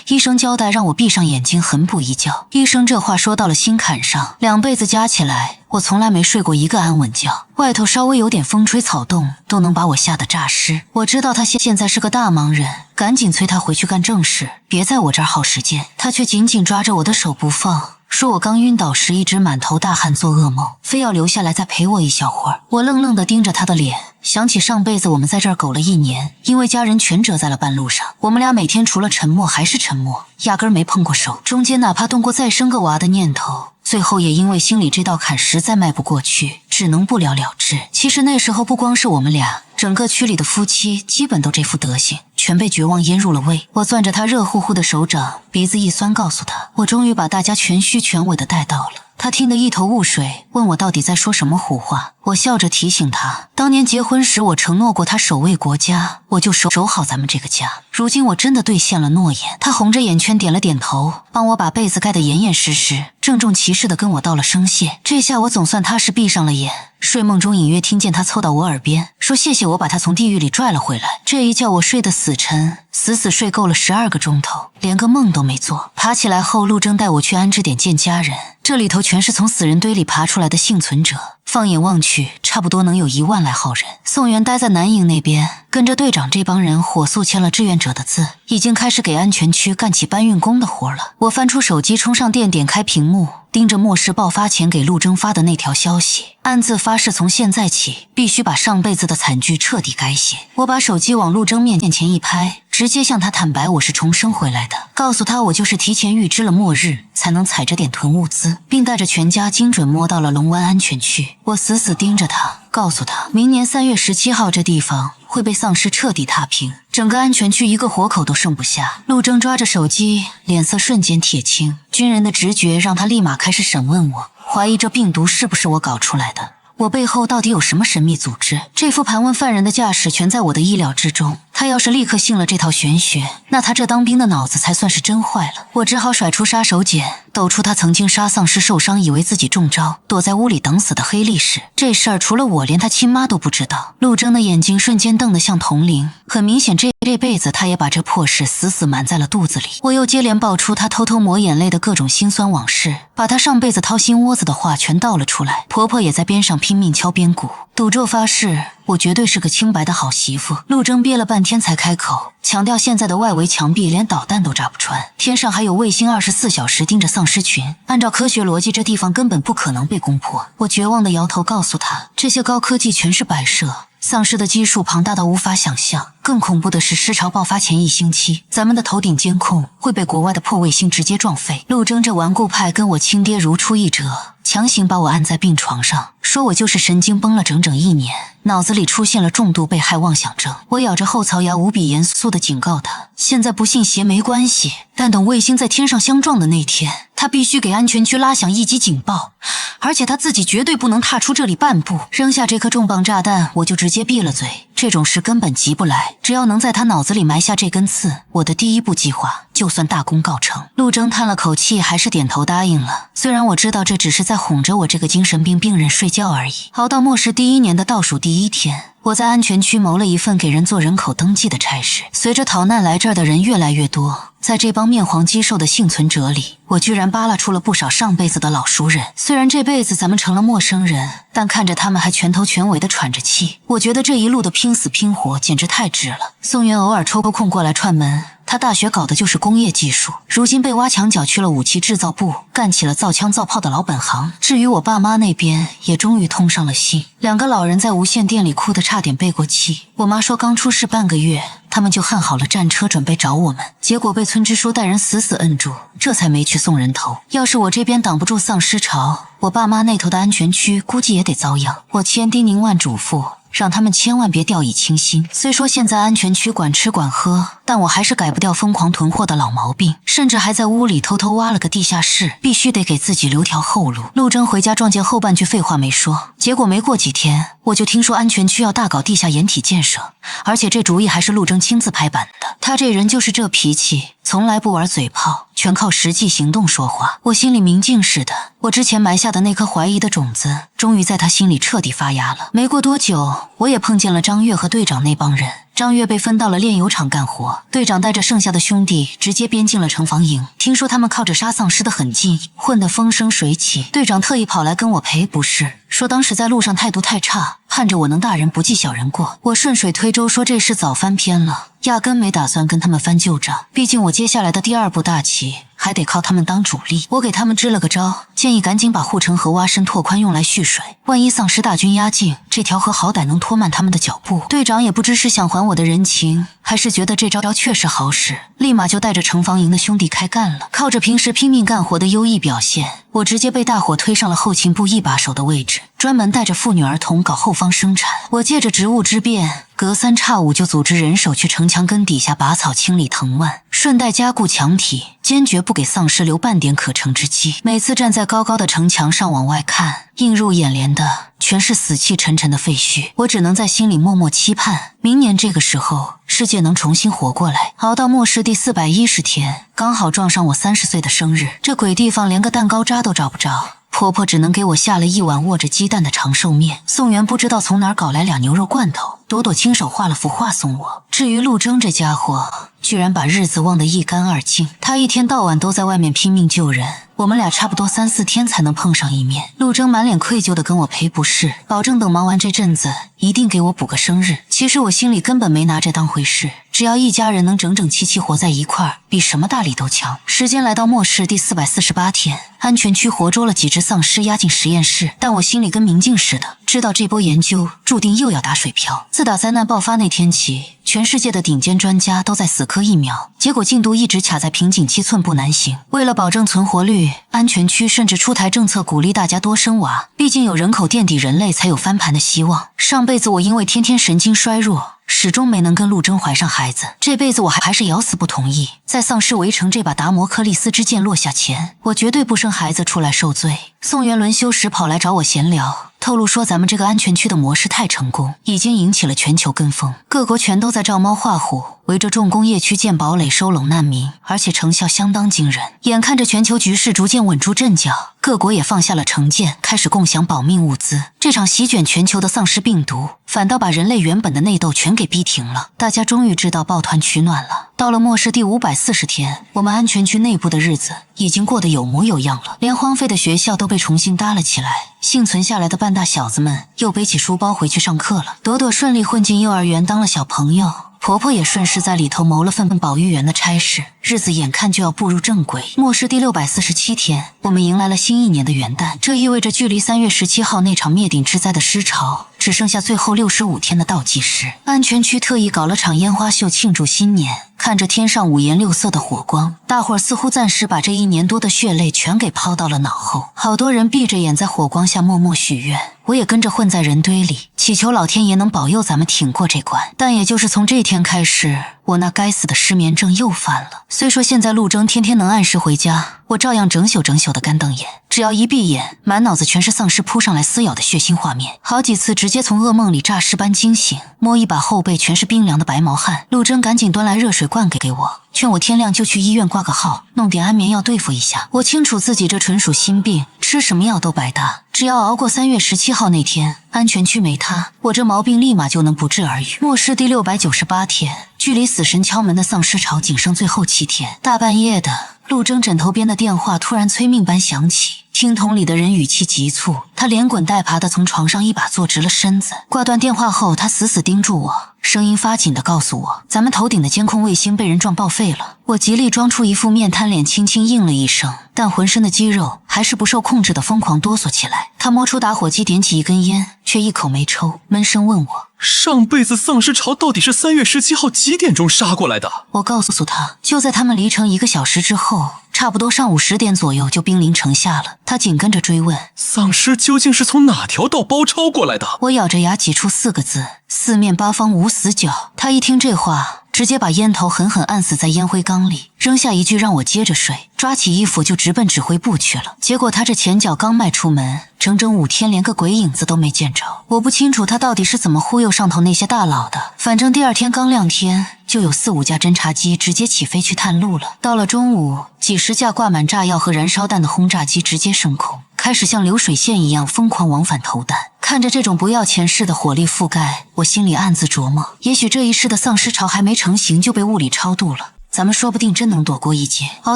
医生交代让我闭上眼睛狠补一觉。医生这话说到了心坎上，2辈子加起来我从来没睡过一个安稳觉，外头稍微有点风吹草动都能把我吓得诈尸。我知道他现在是个大忙人，赶紧催他回去干正事，别在我这儿耗时间。他却紧紧抓着我的手不放，说我刚晕倒时一直满头大汗做噩梦，非要留下来再陪我一小会儿。我愣愣地盯着他的脸，想起上辈子我们在这儿苟了1年，因为家人全折在了半路上，我们俩每天除了沉默还是沉默，压根没碰过手，中间哪怕动过再生个娃的念头，最后也因为心里这道坎实在迈不过去，只能不了了之。其实那时候不光是我们俩，整个区里的夫妻基本都这副德行，全被绝望腌入了胃。我攥着他热乎乎的手掌，鼻子一酸，告诉他我终于把大家全虚全伪的带到了。他听得一头雾水，问我到底在说什么胡话。我笑着提醒他，当年结婚时我承诺过他守卫国家，我就守好咱们这个家。如今我真的兑现了诺言。他红着眼圈点了点头，帮我把被子盖得严严实实，郑重其事地跟我道了声谢。这下我总算踏实闭上了眼，睡梦中隐约听见他凑到我耳边说谢谢我把他从地狱里拽了回来。这一觉我睡得死沉，死睡够了12个钟头，连个梦都没做。爬起来后，陆征带我去安置点见家人，这里头全是从死人堆里爬出来的幸存者，放眼望去差不多能有1万来号人。宋元待在南营那边，跟着队长这帮人火速签了志愿者的字，已经开始给安全区干起搬运工的活了。我翻出手机，冲上电，点开屏幕，盯着末世爆发前给陆征发的那条消息，暗自发誓从现在起必须把上辈子的惨剧彻底改写。我把手机往陆征面前一拍，直接向他坦白我是重生回来的，告诉他我就是提前预知了末日，才能踩着点囤物资，并带着全家精准摸到了龙湾安全区。我死死盯着他，告诉他明年3月17号这地方会被丧尸彻底踏平，整个安全区一个活口都剩不下。陆征抓着手机，脸色瞬间铁青。军人的直觉让他立马开始审问我，怀疑这病毒是不是我搞出来的，我背后到底有什么神秘组织。这副盘问犯人的架势全在我的意料之中，他要是立刻信了这套玄学，那他这当兵的脑子才算是真坏了。我只好甩出杀手锏，抖出他曾经杀丧尸受伤以为自己中招，躲在屋里等死的黑历史。这事儿除了我，连他亲妈都不知道。陆征的眼睛瞬间瞪得像铜铃，很明显这辈子他也把这破事死死埋在了肚子里。我又接连爆出他偷偷抹眼泪的各种辛酸往事，把他上辈子掏心窝子的话全倒了出来。婆婆也在边上拼命敲边鼓，赌咒发誓我绝对是个清白的好媳妇。陆征憋了半天才开口，强调现在的外围墙壁连导弹都炸不穿，天上还有卫星24小时盯着丧尸群，按照科学逻辑这地方根本不可能被攻破。我绝望地摇头告诉他，这些高科技全是摆设，丧尸的基数庞大到无法想象。更恐怖的是，尸潮爆发前1星期，咱们的头顶监控会被国外的破卫星直接撞废。陆征这顽固派跟我亲爹如出一辙，强行把我按在病床上，说我就是神经崩了整整1年，脑子里出现了重度被害妄想症。我咬着后槽牙，无比严肃地警告他，现在不信邪没关系，但等卫星在天上相撞的那天，他必须给安全区拉响1级警报，而且他自己绝对不能踏出这里半步。扔下这颗重磅炸弹，我就直接闭了嘴，这种事根本急不来，只要能在他脑子里埋下这根刺，我的第一步计划就算大功告成。陆征叹了口气，还是点头答应了。虽然我知道这只是在哄着我这个精神病病人睡觉而已。熬到末世第1年的倒数第1天，我在安全区谋了一份给人做人口登记的差事。随着逃难来这儿的人越来越多，在这帮面黄肌瘦的幸存者里，我居然扒拉出了不少上辈子的老熟人。虽然这辈子咱们成了陌生人，但看着他们还全头全尾的喘着气，我觉得这一路的拼死拼活简直太值了。宋元偶尔抽空过来串门，他大学搞的就是工业技术，如今被挖墙脚去了武器制造部，干起了造枪造炮的老本行。至于我爸妈那边，也终于通上了信。2个老人在无线店里哭得差点背过气。我妈说刚出事半个月，他们就焊好了战车准备找我们，结果被村支书带人死死摁住，这才没去送人头。要是我这边挡不住丧尸潮，我爸妈那头的安全区估计也得遭殃。我千叮咛万嘱咐，让他们千万别掉以轻心。虽说现在安全区管吃管喝，但我还是改不掉疯狂囤货的老毛病，甚至还在屋里偷偷挖了个地下室，必须得给自己留条后路。陆征回家撞见后半句废话没说，结果没过几天，我就听说安全区要大搞地下掩体建设，而且这主意还是陆征亲自拍板的。他这人就是这脾气，从来不玩嘴炮，全靠实际行动说话。我心里明镜似的，我之前埋下的那颗怀疑的种子，终于在他心里彻底发芽了。没过多久，我也碰见了张月和队长那帮人。张月被分到了炼油厂干活，队长带着剩下的兄弟直接编进了城防营。听说他们靠着杀丧尸的狠劲，混得风生水起。队长特意跑来跟我赔不是，说当时在路上态度太差，盼着我能大人不计小人过。我顺水推舟说这事早翻篇了，压根没打算跟他们翻旧账，毕竟我接下来的第2步大棋还得靠他们当主力。我给他们支了个招，建议赶紧把护城河挖深拓宽用来蓄水，万一丧尸大军压境，这条河好歹能拖慢他们的脚步。队长也不知是想还我的人情，还是觉得这招确实好使，立马就带着城防营的兄弟开干了。靠着平时拼命干活的优异表现，我直接被大伙推上了后勤部一把手的位置，专门带着妇女儿童搞后方生产。我借着职务之便，隔3差5就组织人手去城墙根底下拔草清理藤蔓，顺带加固墙体，坚决不给丧尸留半点可乘之机。每次站在高高的城墙上往外看，映入眼帘的全是死气沉沉的废墟。我只能在心里默默期盼，明年这个时候世界能重新活过来。熬到末世第410天，刚好撞上我30岁的生日，这鬼地方连个蛋糕渣都找不着，婆婆只能给我下了一碗握着鸡蛋的长寿面。宋元不知道从哪儿搞来2牛肉罐头，朵朵亲手画了幅画送我，至于陆征这家伙，居然把日子忘得一干二净。他一天到晚都在外面拼命救人，我们俩差不多3、4天才能碰上一面。陆征满脸愧疚地跟我赔不是，保证等忙完这阵子一定给我补个生日。其实我心里根本没拿这当回事，只要一家人能整整齐齐活在一块儿，比什么大礼都强。时间来到末世第448天，安全区活捉了几只丧尸押进实验室，但我心里跟明镜似的，知道这波研究注定又要打水漂。自打灾难爆发那天起，全世界的顶尖专家都在死磕疫苗，结果进度一直卡在瓶颈期，寸步难行。为了保证存活率，安全区甚至出台政策鼓励大家多生娃，毕竟有人口垫底，人类才有翻盘的希望。上辈子我因为天天神经衰弱，始终没能跟陆征怀上孩子，这辈子我还是咬死不同意。在丧尸围城这把达摩克利斯之剑落下前，我绝对不生孩子出来受罪。宋元轮休时跑来找我闲聊，透露说咱们这个安全区的模式太成功，已经引起了全球跟风，各国全都在照猫画虎，围着重工业区建堡垒收拢难民，而且成效相当惊人。眼看着全球局势逐渐稳住阵脚，各国也放下了成见，开始共享保命物资。这场席卷全球的丧尸病毒，反倒把人类原本的内斗全给逼停了。大家终于知道抱团取暖了。到了末世第540天，我们安全区内部的日子已经过得有模有样了，连荒废的学校都被重新搭了起来。幸存下来的半大小子们又背起书包回去上课了。朵朵顺利混进幼儿园当了小朋友，婆婆也顺势在里头谋了份保育员的差事，日子眼看就要步入正轨。末世第647天，我们迎来了新一年的元旦，这意味着距离3月17号那场灭顶之灾的尸潮只剩下最后65天的倒计时。安全区特意搞了场烟花秀庆祝新年，看着天上五颜六色的火光，大伙儿似乎暂时把这1年多的血泪全给抛到了脑后。好多人闭着眼在火光下默默许愿，我也跟着混在人堆里，祈求老天爷能保佑咱们挺过这关。但也就是从这天开始，我那该死的失眠症又犯了。虽说现在陆征天天能按时回家，我照样整宿的干瞪眼，只要一闭眼，满脑子全是丧尸扑上来撕咬的血腥画面，好几次直接从噩梦里诈尸般惊醒，摸一把后背全是冰凉的白毛汗。陆征赶紧端来热水灌给我，劝我天亮就去医院挂个号，弄点安眠药对付一下。我清楚自己这纯属心病，吃什么药都白搭，只要熬过3月17号那天，安全区没他，我这毛病立马就能不治而愈。末世第698天，距离死神敲门的丧尸潮仅剩最后7天。大半夜的，陆征枕头边的电话突然催命般响起，听筒里的人语气急促，他连滚带爬地从床上一把坐直了身子。挂断电话后，他死死盯住我，声音发紧地告诉我，咱们头顶的监控卫星被人撞报废了。我极力装出一副面瘫脸，轻轻应了一声，但浑身的肌肉还是不受控制地疯狂哆嗦起来。他摸出打火机点起一根烟，却一口没抽，闷声问我，上辈子丧尸潮到底是3月17号几点钟杀过来的？我告诉他，就在他们离城1个小时之后，差不多上午10点左右就兵临城下了。他紧跟着追问，丧尸究竟是从哪条道包抄过来的？我咬着牙挤出4个字，四面八方无死角。他一听这话，直接把烟头狠狠按死在烟灰缸里，扔下一句让我接着睡，抓起衣服就直奔指挥部去了。结果他这前脚刚迈出门，整整5天连个鬼影子都没见着。我不清楚他到底是怎么忽悠上头那些大佬的，反正第2天刚亮天，就有4、5架侦察机直接起飞去探路了。到了中午，几十架挂满炸药和燃烧弹的轰炸机直接升空，开始像流水线一样疯狂往返投弹。看着这种不要钱式的火力覆盖，我心里暗自琢磨，也许这一世的丧尸潮还没成型就被物理超度了，咱们说不定真能躲过一劫。熬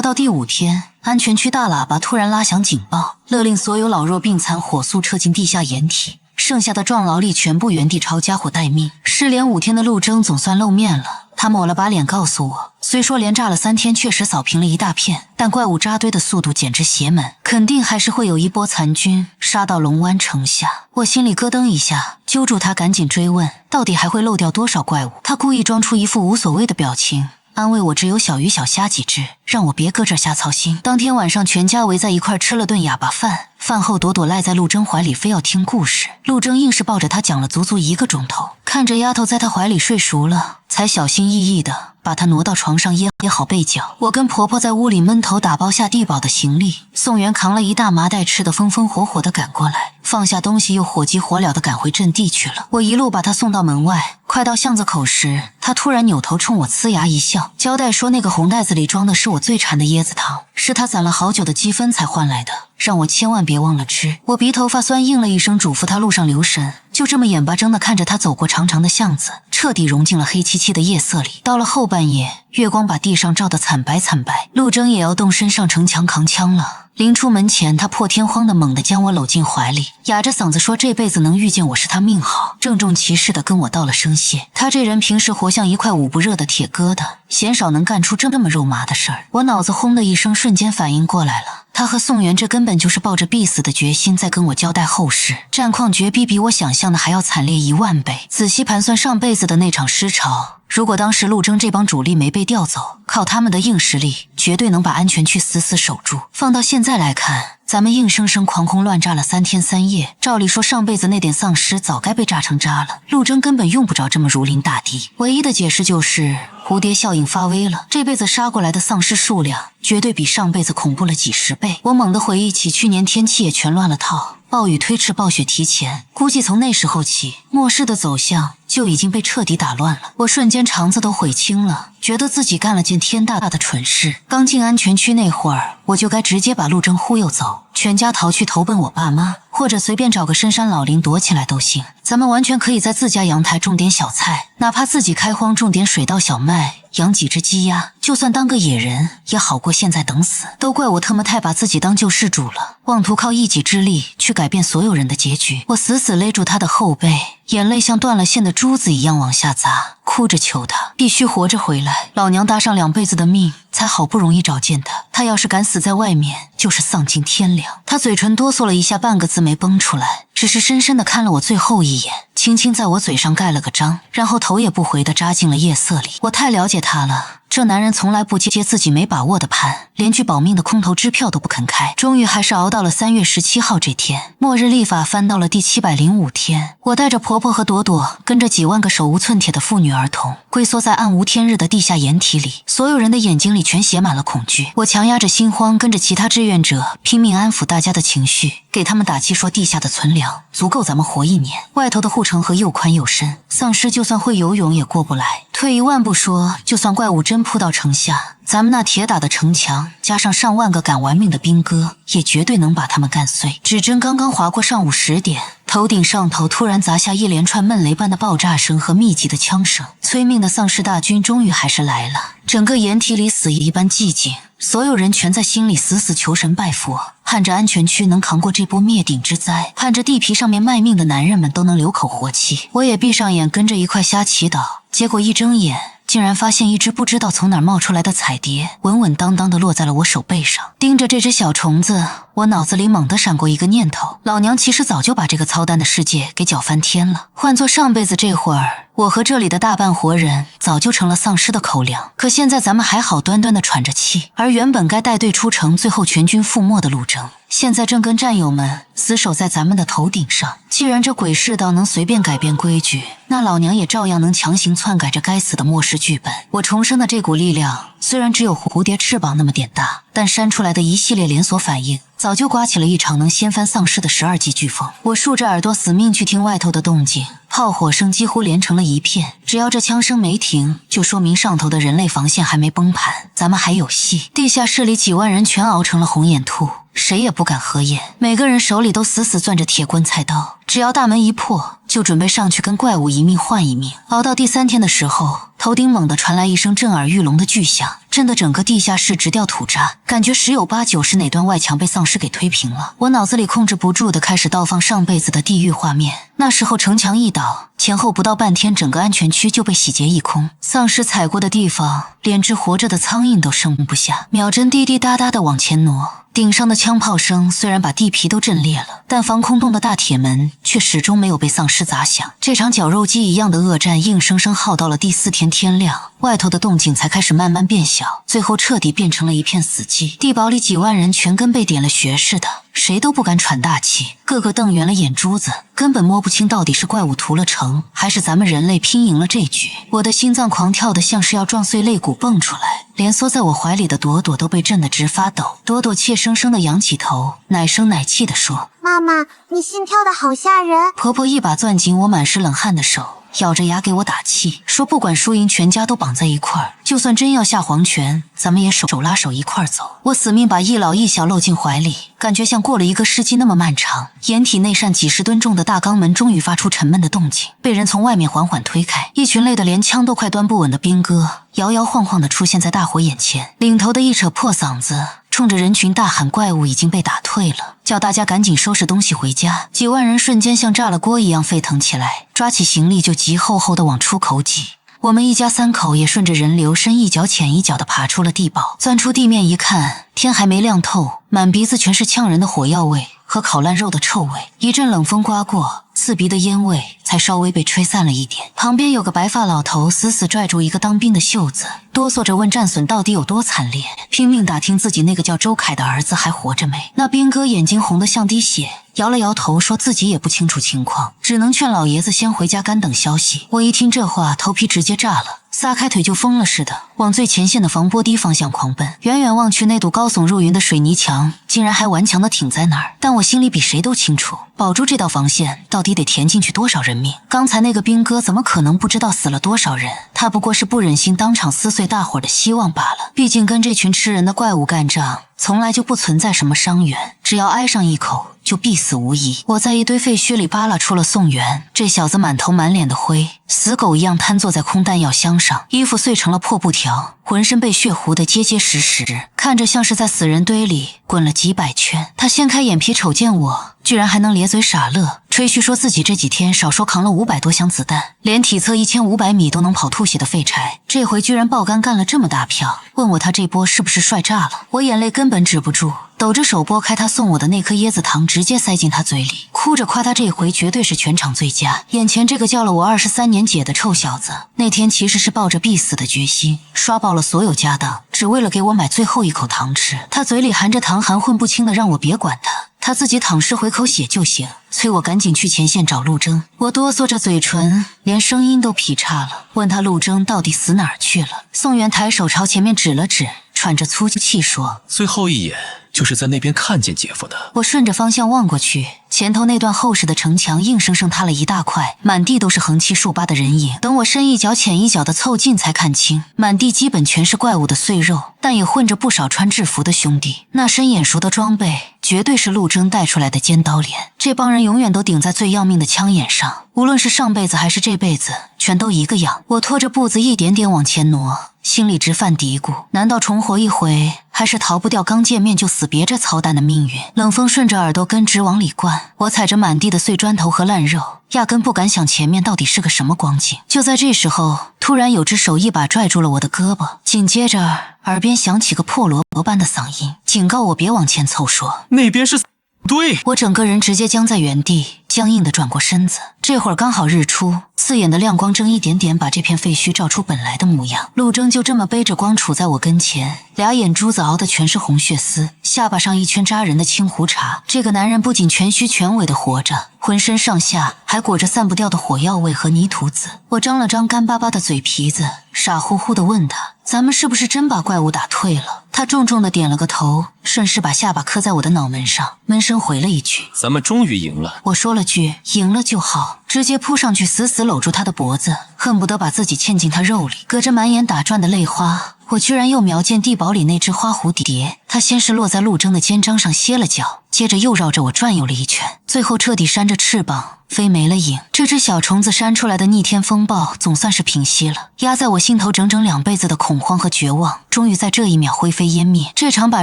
到第5天，安全区大喇叭突然拉响警报，勒令所有老弱病残火速撤进地下掩体，剩下的壮劳力全部原地抄家伙待命。失联5天的陆征总算露面了，他抹了把脸告诉我，虽说连炸了3天确实扫平了一大片，但怪物扎堆的速度简直邪门，肯定还是会有一波残军杀到龙湾城下。我心里咯噔一下，揪住他赶紧追问，到底还会漏掉多少怪物。他故意装出一副无所谓的表情，安慰我只有小鱼小虾几只，让我别搁这儿瞎操心。当天晚上全家围在一块吃了顿哑巴饭，饭后朵朵赖在陆征怀里非要听故事，陆征硬是抱着她讲了足足1个钟头，看着丫头在他怀里睡熟了，才小心翼翼地把她挪到床上掖好被角。我跟婆婆在屋里闷头打包下地保的行李，宋元扛了一大麻袋吃得风风火火地赶过来，放下东西又火急火燎地赶回阵地去了。我一路把她送到门外，快到巷子口时，她突然扭头冲我呲牙一笑，交代说那个红袋子里装的是我最馋的椰子糖，是她攒了好久的积分才换来的，让我千万别忘了吃。我鼻头发酸应了一声，嘱咐她路上留神，就这么眼巴睁地看着他走过长长的巷子，彻底融进了黑漆漆的夜色里。到了后半夜，月光把地上照得惨白惨白，陆征也要动身上城墙扛枪了。临出门前，他破天荒地猛地将我搂进怀里，哑着嗓子说这辈子能遇见我是他命好，郑重其事地跟我道了声谢。他这人平时活像一块捂不热的铁疙瘩，鲜少能干出这么肉麻的事儿。我脑子轰的一声，瞬间反应过来了。他和宋元这根本就是抱着必死的决心在跟我交代后事，战况绝逼比我想象的还要惨烈10000倍。仔细盘算上辈子的那场尸潮，如果当时陆征这帮主力没被调走，靠他们的硬实力，绝对能把安全区死死守住。放到现在来看，咱们硬生生狂轰乱炸了3天3夜，照理说上辈子那点丧尸早该被炸成渣了，陆征根本用不着这么如临大敌。唯一的解释就是蝴蝶效应发威了，这辈子杀过来的丧尸数量绝对比上辈子恐怖了几10倍。我猛地回忆起去年天气也全乱了套，暴雨推迟暴雪提前，估计从那时候起，末世的走向就已经被彻底打乱了。我瞬间肠子都悔青了，觉得自己干了件天大的蠢事。刚进安全区那会儿，我就该直接把陆征忽悠走，全家逃去投奔我爸妈，或者随便找个深山老林躲起来都行。咱们完全可以在自家阳台种点小菜，哪怕自己开荒种点水稻小麦，养几只鸡鸭，就算当个野人也好过现在等死。都怪我他妈太把自己当救世主了，妄图靠一己之力去改变所有人的结局。我死死勒住他的后背，眼泪像断了线的珠子一样往下砸，哭着求他必须活着回来。老娘搭上2辈子的命，才好不容易找见他，他要是敢死在外面，就是丧尽天良。他嘴唇哆嗦了一下，半个字没崩出来，只是深深地看了我最后一眼，轻轻在我嘴上盖了个章，然后头也不回地扎进了夜色里。我太了解他了，这男人从来不接自己没把握的盘，连句保命的空头支票都不肯开。终于还是熬到了3月17号这天，末日历法翻到了第705天。我带着婆婆和朵朵，跟着几万个手无寸铁的妇女儿童，龟缩在暗无天日的地下掩体里，所有人的眼睛里全写满了恐惧。我强压着心慌，跟着其他志愿者拼命安抚大家的情绪，给他们打气说地下的存粮足够咱们活1年，外头的护城河又宽又深，丧尸就算会游泳也过不来。退一万步说，就算怪物真扑到城下，咱们那铁打的城墙加上上万个敢玩命的兵哥，也绝对能把他们干碎。指针刚刚划过上午10点，头顶上头突然砸下一连串闷雷般的爆炸声和密集的枪声，催命的丧尸大军终于还是来了。整个掩体里死一般寂静，所有人全在心里死死求神拜佛，盼着安全区能扛过这波灭顶之灾，盼着地皮上面卖命的男人们都能留口活气。我也闭上眼跟着一块瞎祈祷，结果一睁眼竟然发现一只不知道从哪儿冒出来的彩蝶，稳稳当当地落在了我手背上。盯着这只小虫子，我脑子里猛地闪过一个念头，老娘其实早就把这个操蛋的世界给搅翻天了。换做上辈子这会儿，我和这里的大半活人早就成了丧尸的口粮，可现在咱们还好端端地喘着气，而原本该带队出城最后全军覆没的陆征，现在正跟战友们死守在咱们的头顶上。既然这鬼世道能随便改变规矩，那老娘也照样能强行篡改这该死的末世剧本。我重生的这股力量虽然只有蝴蝶翅膀那么点大，但扇出来的一系列连锁反应早就刮起了一场能掀翻丧尸的12级飓风。我竖着耳朵死命去听外头的动静，炮火声几乎连成了一片，只要这枪声没停，就说明上头的人类防线还没崩盘，咱们还有戏。地下室里几万人全熬成了红眼兔，谁也不敢合眼，每个人手里都死死攥着铁棍菜刀，只要大门一破，就准备上去跟怪物一命换一命。熬到第3天的时候，头顶猛地传来一声震耳欲聋的巨响，震得整个地下室直掉土渣，感觉10有8九是哪段外墙被丧尸给推平了。我脑子里控制不住地开始倒放上辈子的地狱画面，那时候城墙一倒，前后不到半天，整个安全区就被洗劫一空，丧尸踩过的地方连只活着的苍蝇都剩不下，秒针滴滴答答地往前挪。顶上的枪炮声虽然把地皮都震裂了，但防空洞的大铁门却始终没有被丧尸砸响。这场绞肉机一样的恶战硬生生耗到了第4天天亮，外头的动静才开始慢慢变小，最后彻底变成了一片死寂。地堡里几万人全跟被点了穴似的，谁都不敢喘大气，个个瞪圆了眼珠子，根本摸不清到底是怪物屠了城，还是咱们人类拼赢了这局。我的心脏狂跳的像是要撞碎肋骨蹦出来，连缩在我怀里的朵朵都被震得直发抖。朵朵怯生生地仰起头，奶声奶气地说：“妈妈，你心跳的好吓人。”婆婆一把攥紧我满是冷汗的手，咬着牙给我打气，说不管输赢，全家都绑在一块儿，就算真要下黄泉，咱们也手拉手一块儿走。我死命把一老一小搂进怀里，感觉像过了1个世纪那么漫长。掩体内扇几10吨重的大钢门终于发出沉闷的动静，被人从外面缓缓推开。一群累得连枪都快端不稳的兵哥摇摇晃晃地出现在大伙眼前，领头的一扯破嗓子，冲着人群大喊怪物已经被打退了，叫大家赶紧收拾东西回家。几万人瞬间像炸了锅一样沸腾起来，抓起行李就急吼吼地往出口挤。我们一家3口也顺着人流深一脚浅一脚地爬出了地堡，钻出地面一看，天还没亮透，满鼻子全是呛人的火药味和烤烂肉的臭味。一阵冷风刮过，刺鼻的烟味才稍微被吹散了一点。旁边有个白发老头死死拽住一个当兵的袖子，哆嗦着问战损到底有多惨烈，拼命打听自己那个叫周凯的儿子还活着没。那兵哥眼睛红得像滴血，摇了摇头说自己也不清楚情况，只能劝老爷子先回家干等消息。我一听这话，头皮直接炸了，撒开腿就疯了似的往最前线的防波堤方向狂奔。远远望去，那堵高耸入云的水泥墙竟然还顽强地挺在那儿，但我心里比谁都清楚，保住这道防线到底得填进去多少人命。刚才那个兵哥怎么可能不知道死了多少人？他不过是不忍心当场撕碎大伙的希望罢了。毕竟跟这群吃人的怪物干仗，从来就不存在什么伤员，只要挨上一口就必死无疑。我在一堆废墟里扒拉出了宋元，这小子满头满脸的灰，死狗一样瘫坐在空弹药箱上，衣服碎成了破布条，浑身被血糊得结结实实，看着像是在死人堆里滚了几百圈。他掀开眼皮瞅见我，居然还能咧嘴傻乐，吹嘘说自己这几天少说扛了500多箱子弹，连体测1500米都能跑吐血的废柴，这回居然爆肝干了这么大票，问我他这波是不是帅炸了。我眼泪根本止不住，抖着手拨开他送我的那颗椰子糖，直接塞进他嘴里，哭着夸他这回绝对是全场最佳。眼前这个叫了我23年姐的臭小子，那天其实是抱着必死的决心，刷爆了所有家当，只为了给我买最后一口糖吃。他嘴里含着糖，含混不清的让我别管他，他自己淌湿回口血就行，催我赶紧去前线找陆征。我哆嗦着嘴唇，连声音都劈叉了，问他陆征到底死哪儿去了。宋元抬手朝前面指了指，喘着粗气说：最后一眼就是在那边看见姐夫的。我顺着方向望过去，前头那段厚实的城墙硬生生塌了一大块，满地都是横七竖八的人影。等我深一脚浅一脚的凑近才看清，满地基本全是怪物的碎肉，但也混着不少穿制服的兄弟。那身眼熟的装备绝对是陆征带出来的尖刀连，这帮人永远都顶在最要命的枪眼上，无论是上辈子还是这辈子，全都一个样。我拖着步子一点点往前挪，心里直犯嘀咕，难道重活一回还是逃不掉刚见面就死别这操蛋的命运？冷风顺着耳朵根直往里灌，我踩着满地的碎砖头和烂肉，压根不敢想前面到底是个什么光景。就在这时候，突然有只手一把拽住了我的胳膊，紧接着耳边响起个破萝卜般的嗓音，警告我别往前凑，说那边是对。我整个人直接僵在原地，僵硬地转过身子。这会儿刚好日出，刺眼的亮光正一点点把这片废墟照出本来的模样。陆征就这么背着光杵在我跟前，俩眼珠子熬得全是红血丝，下巴上一圈扎人的青胡茬。这个男人不仅全虚全伪地活着，浑身上下还裹着散不掉的火药味和泥土子。我张了张干巴巴的嘴皮子，傻乎乎地问他，咱们是不是真把怪物打退了？他重重地点了个头，顺势把下巴磕在我的脑门上，闷声回了一句：咱们终于赢了。我说了句赢了就好，直接扑上去死死搂住他的脖子，恨不得把自己嵌进他肉里。隔着满眼打转的泪花，我居然又瞄见地堡里那只花蝴蝶，它先是落在陆征的肩章上歇了脚，接着又绕着我转悠了一圈，最后彻底扇着翅膀飞没了影。这只小虫子扇出来的逆天风暴总算是平息了，压在我心头整整2辈子的恐慌和绝望，终于在这一秒灰飞烟灭。这场把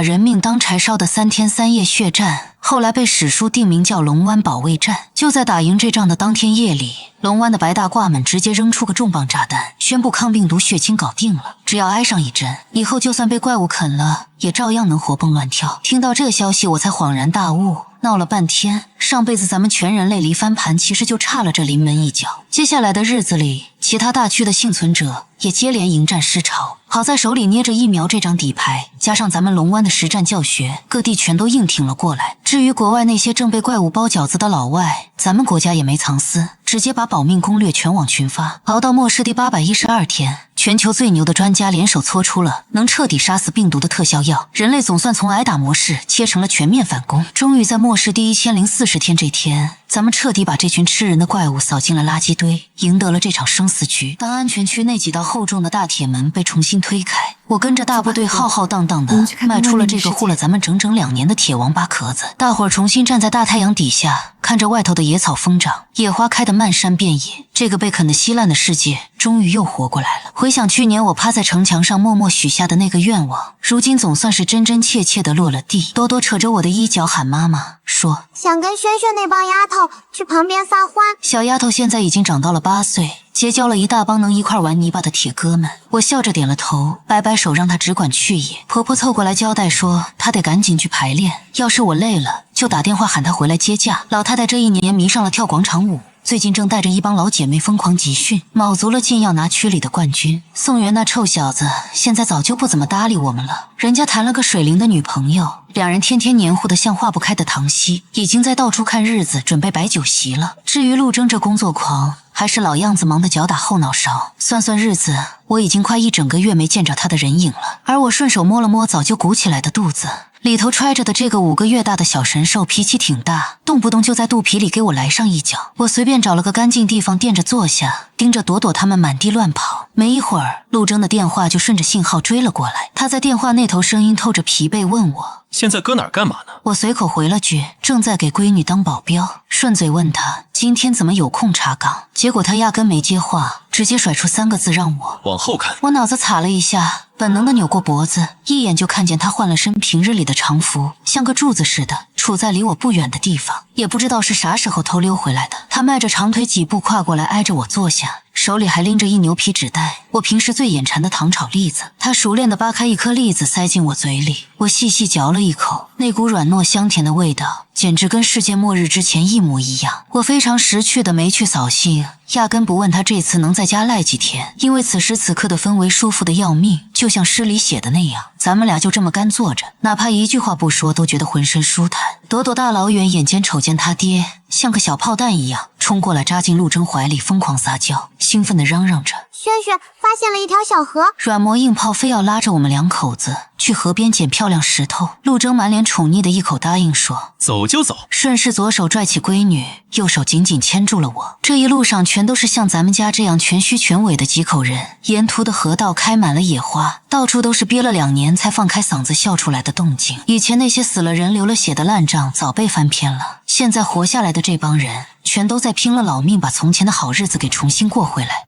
人命当柴烧的3天3夜血战，后来被史书定名叫龙湾保卫战。就在打赢这仗的当天夜里，龙湾的白大褂们直接扔出个重磅炸弹，宣布抗病毒血清搞定了，只要挨上一针，以后就算被怪物啃了，也照样能活蹦乱跳。听到这消息，我才恍然大悟，闹了半天，上辈子咱们全人类离翻盘，其实就差了这临门一脚。接下来的日子里，其他大区的幸存者也接连迎战失潮。好在手里捏着疫苗这张底牌，加上咱们龙湾的实战教学，各地全都硬挺了过来。至于国外那些正被怪物包饺子的老外，咱们国家也没藏私，直接把保命攻略全网群发。熬到末世第812天，全球最牛的专家联手搓出了能彻底杀死病毒的特效药，人类总算从挨打模式切成了全面反攻。终于在末世第1040天这天，咱们彻底把这群吃人的怪物扫进了垃圾堆，赢得了这场生死局。当安全区那几道厚重的大铁门被重新推开，我跟着大部队浩浩荡荡的迈出了这个护了咱们整整2年的铁王八壳子。大伙儿重新站在大太阳底下，看着外头的野草疯长，野花开得漫山遍野，这个被啃得稀烂的世界终于又活过来了。回想去年我趴在城墙上默默许下的那个愿望，如今总算是真真切切的落了地。多多扯着我的衣角喊妈妈，说想跟轩轩那帮丫头去旁边撒欢。小丫头现在已经长到了8岁，结交了一大帮能一块玩泥巴的铁哥们。我笑着点了头，摆摆手让她只管去也。婆婆凑过来交代说她得赶紧去排练，要是我累了就打电话喊她回来接驾。老太太这1年迷上了跳广场舞，最近正带着一帮老姐妹疯狂集训，卯足了劲要拿区里的冠军。宋元那臭小子现在早就不怎么搭理我们了，人家谈了个水灵的女朋友，两人天天黏糊得像化不开的糖稀，已经在到处看日子准备摆酒席了。至于陆征这工作狂，还是老样子忙得脚打后脑勺。算算日子，我已经快1整个月没见着他的人影了。而我顺手摸了摸早就鼓起来的肚子，里头揣着的这个5个月大的小神兽脾气挺大，动不动就在肚皮里给我来上一脚。我随便找了个干净地方垫着坐下，盯着朵朵他们满地乱跑。没一会儿，陆征的电话就顺着信号追了过来。他在电话那头声音透着疲惫问我现在搁哪儿干嘛呢？我随口回了句正在给闺女当保镖，顺嘴问他今天怎么有空查岗。结果他压根没接话，直接甩出3个字让我往后看。我脑子擦了一下，本能的扭过脖子，一眼就看见他换了身平日里的常服，像个柱子似的杵在离我不远的地方。也不知道是啥时候偷溜回来的，他迈着长腿几步跨过来挨着我坐下，手里还拎着一牛皮纸袋，我平时最眼馋的糖炒栗子。他熟练地扒开一颗栗子塞进我嘴里，我细细嚼了一口，那股软糯香甜的味道简直跟世界末日之前一模一样。我非常识趣的没去扫兴，压根不问他这次能在家赖几天，因为此时此刻的氛围舒服的要命，就像诗里写的那样，咱们俩就这么干坐着，哪怕一句话不说都觉得浑身舒坦。朵朵大老远眼尖瞅见他爹像个小炮弹一样冲过来扎进陆征怀里疯狂撒娇，兴奋地嚷嚷着轩轩发现了一条小河。软磨硬泡非要拉着我们2口子去河边捡漂亮石头。陆征满脸宠溺的一口答应说走就走，顺势左手拽起闺女，右手紧紧牵住了我。这一路上全都是像咱们家这样全虚全伪的几口人，沿途的河道开满了野花，到处都是憋了2年才放开嗓子笑出来的动静。以前那些死了人流了血的烂账早被翻篇了，现在活下来的这帮人全都在拼了老命把从前的好日子给重新过回来。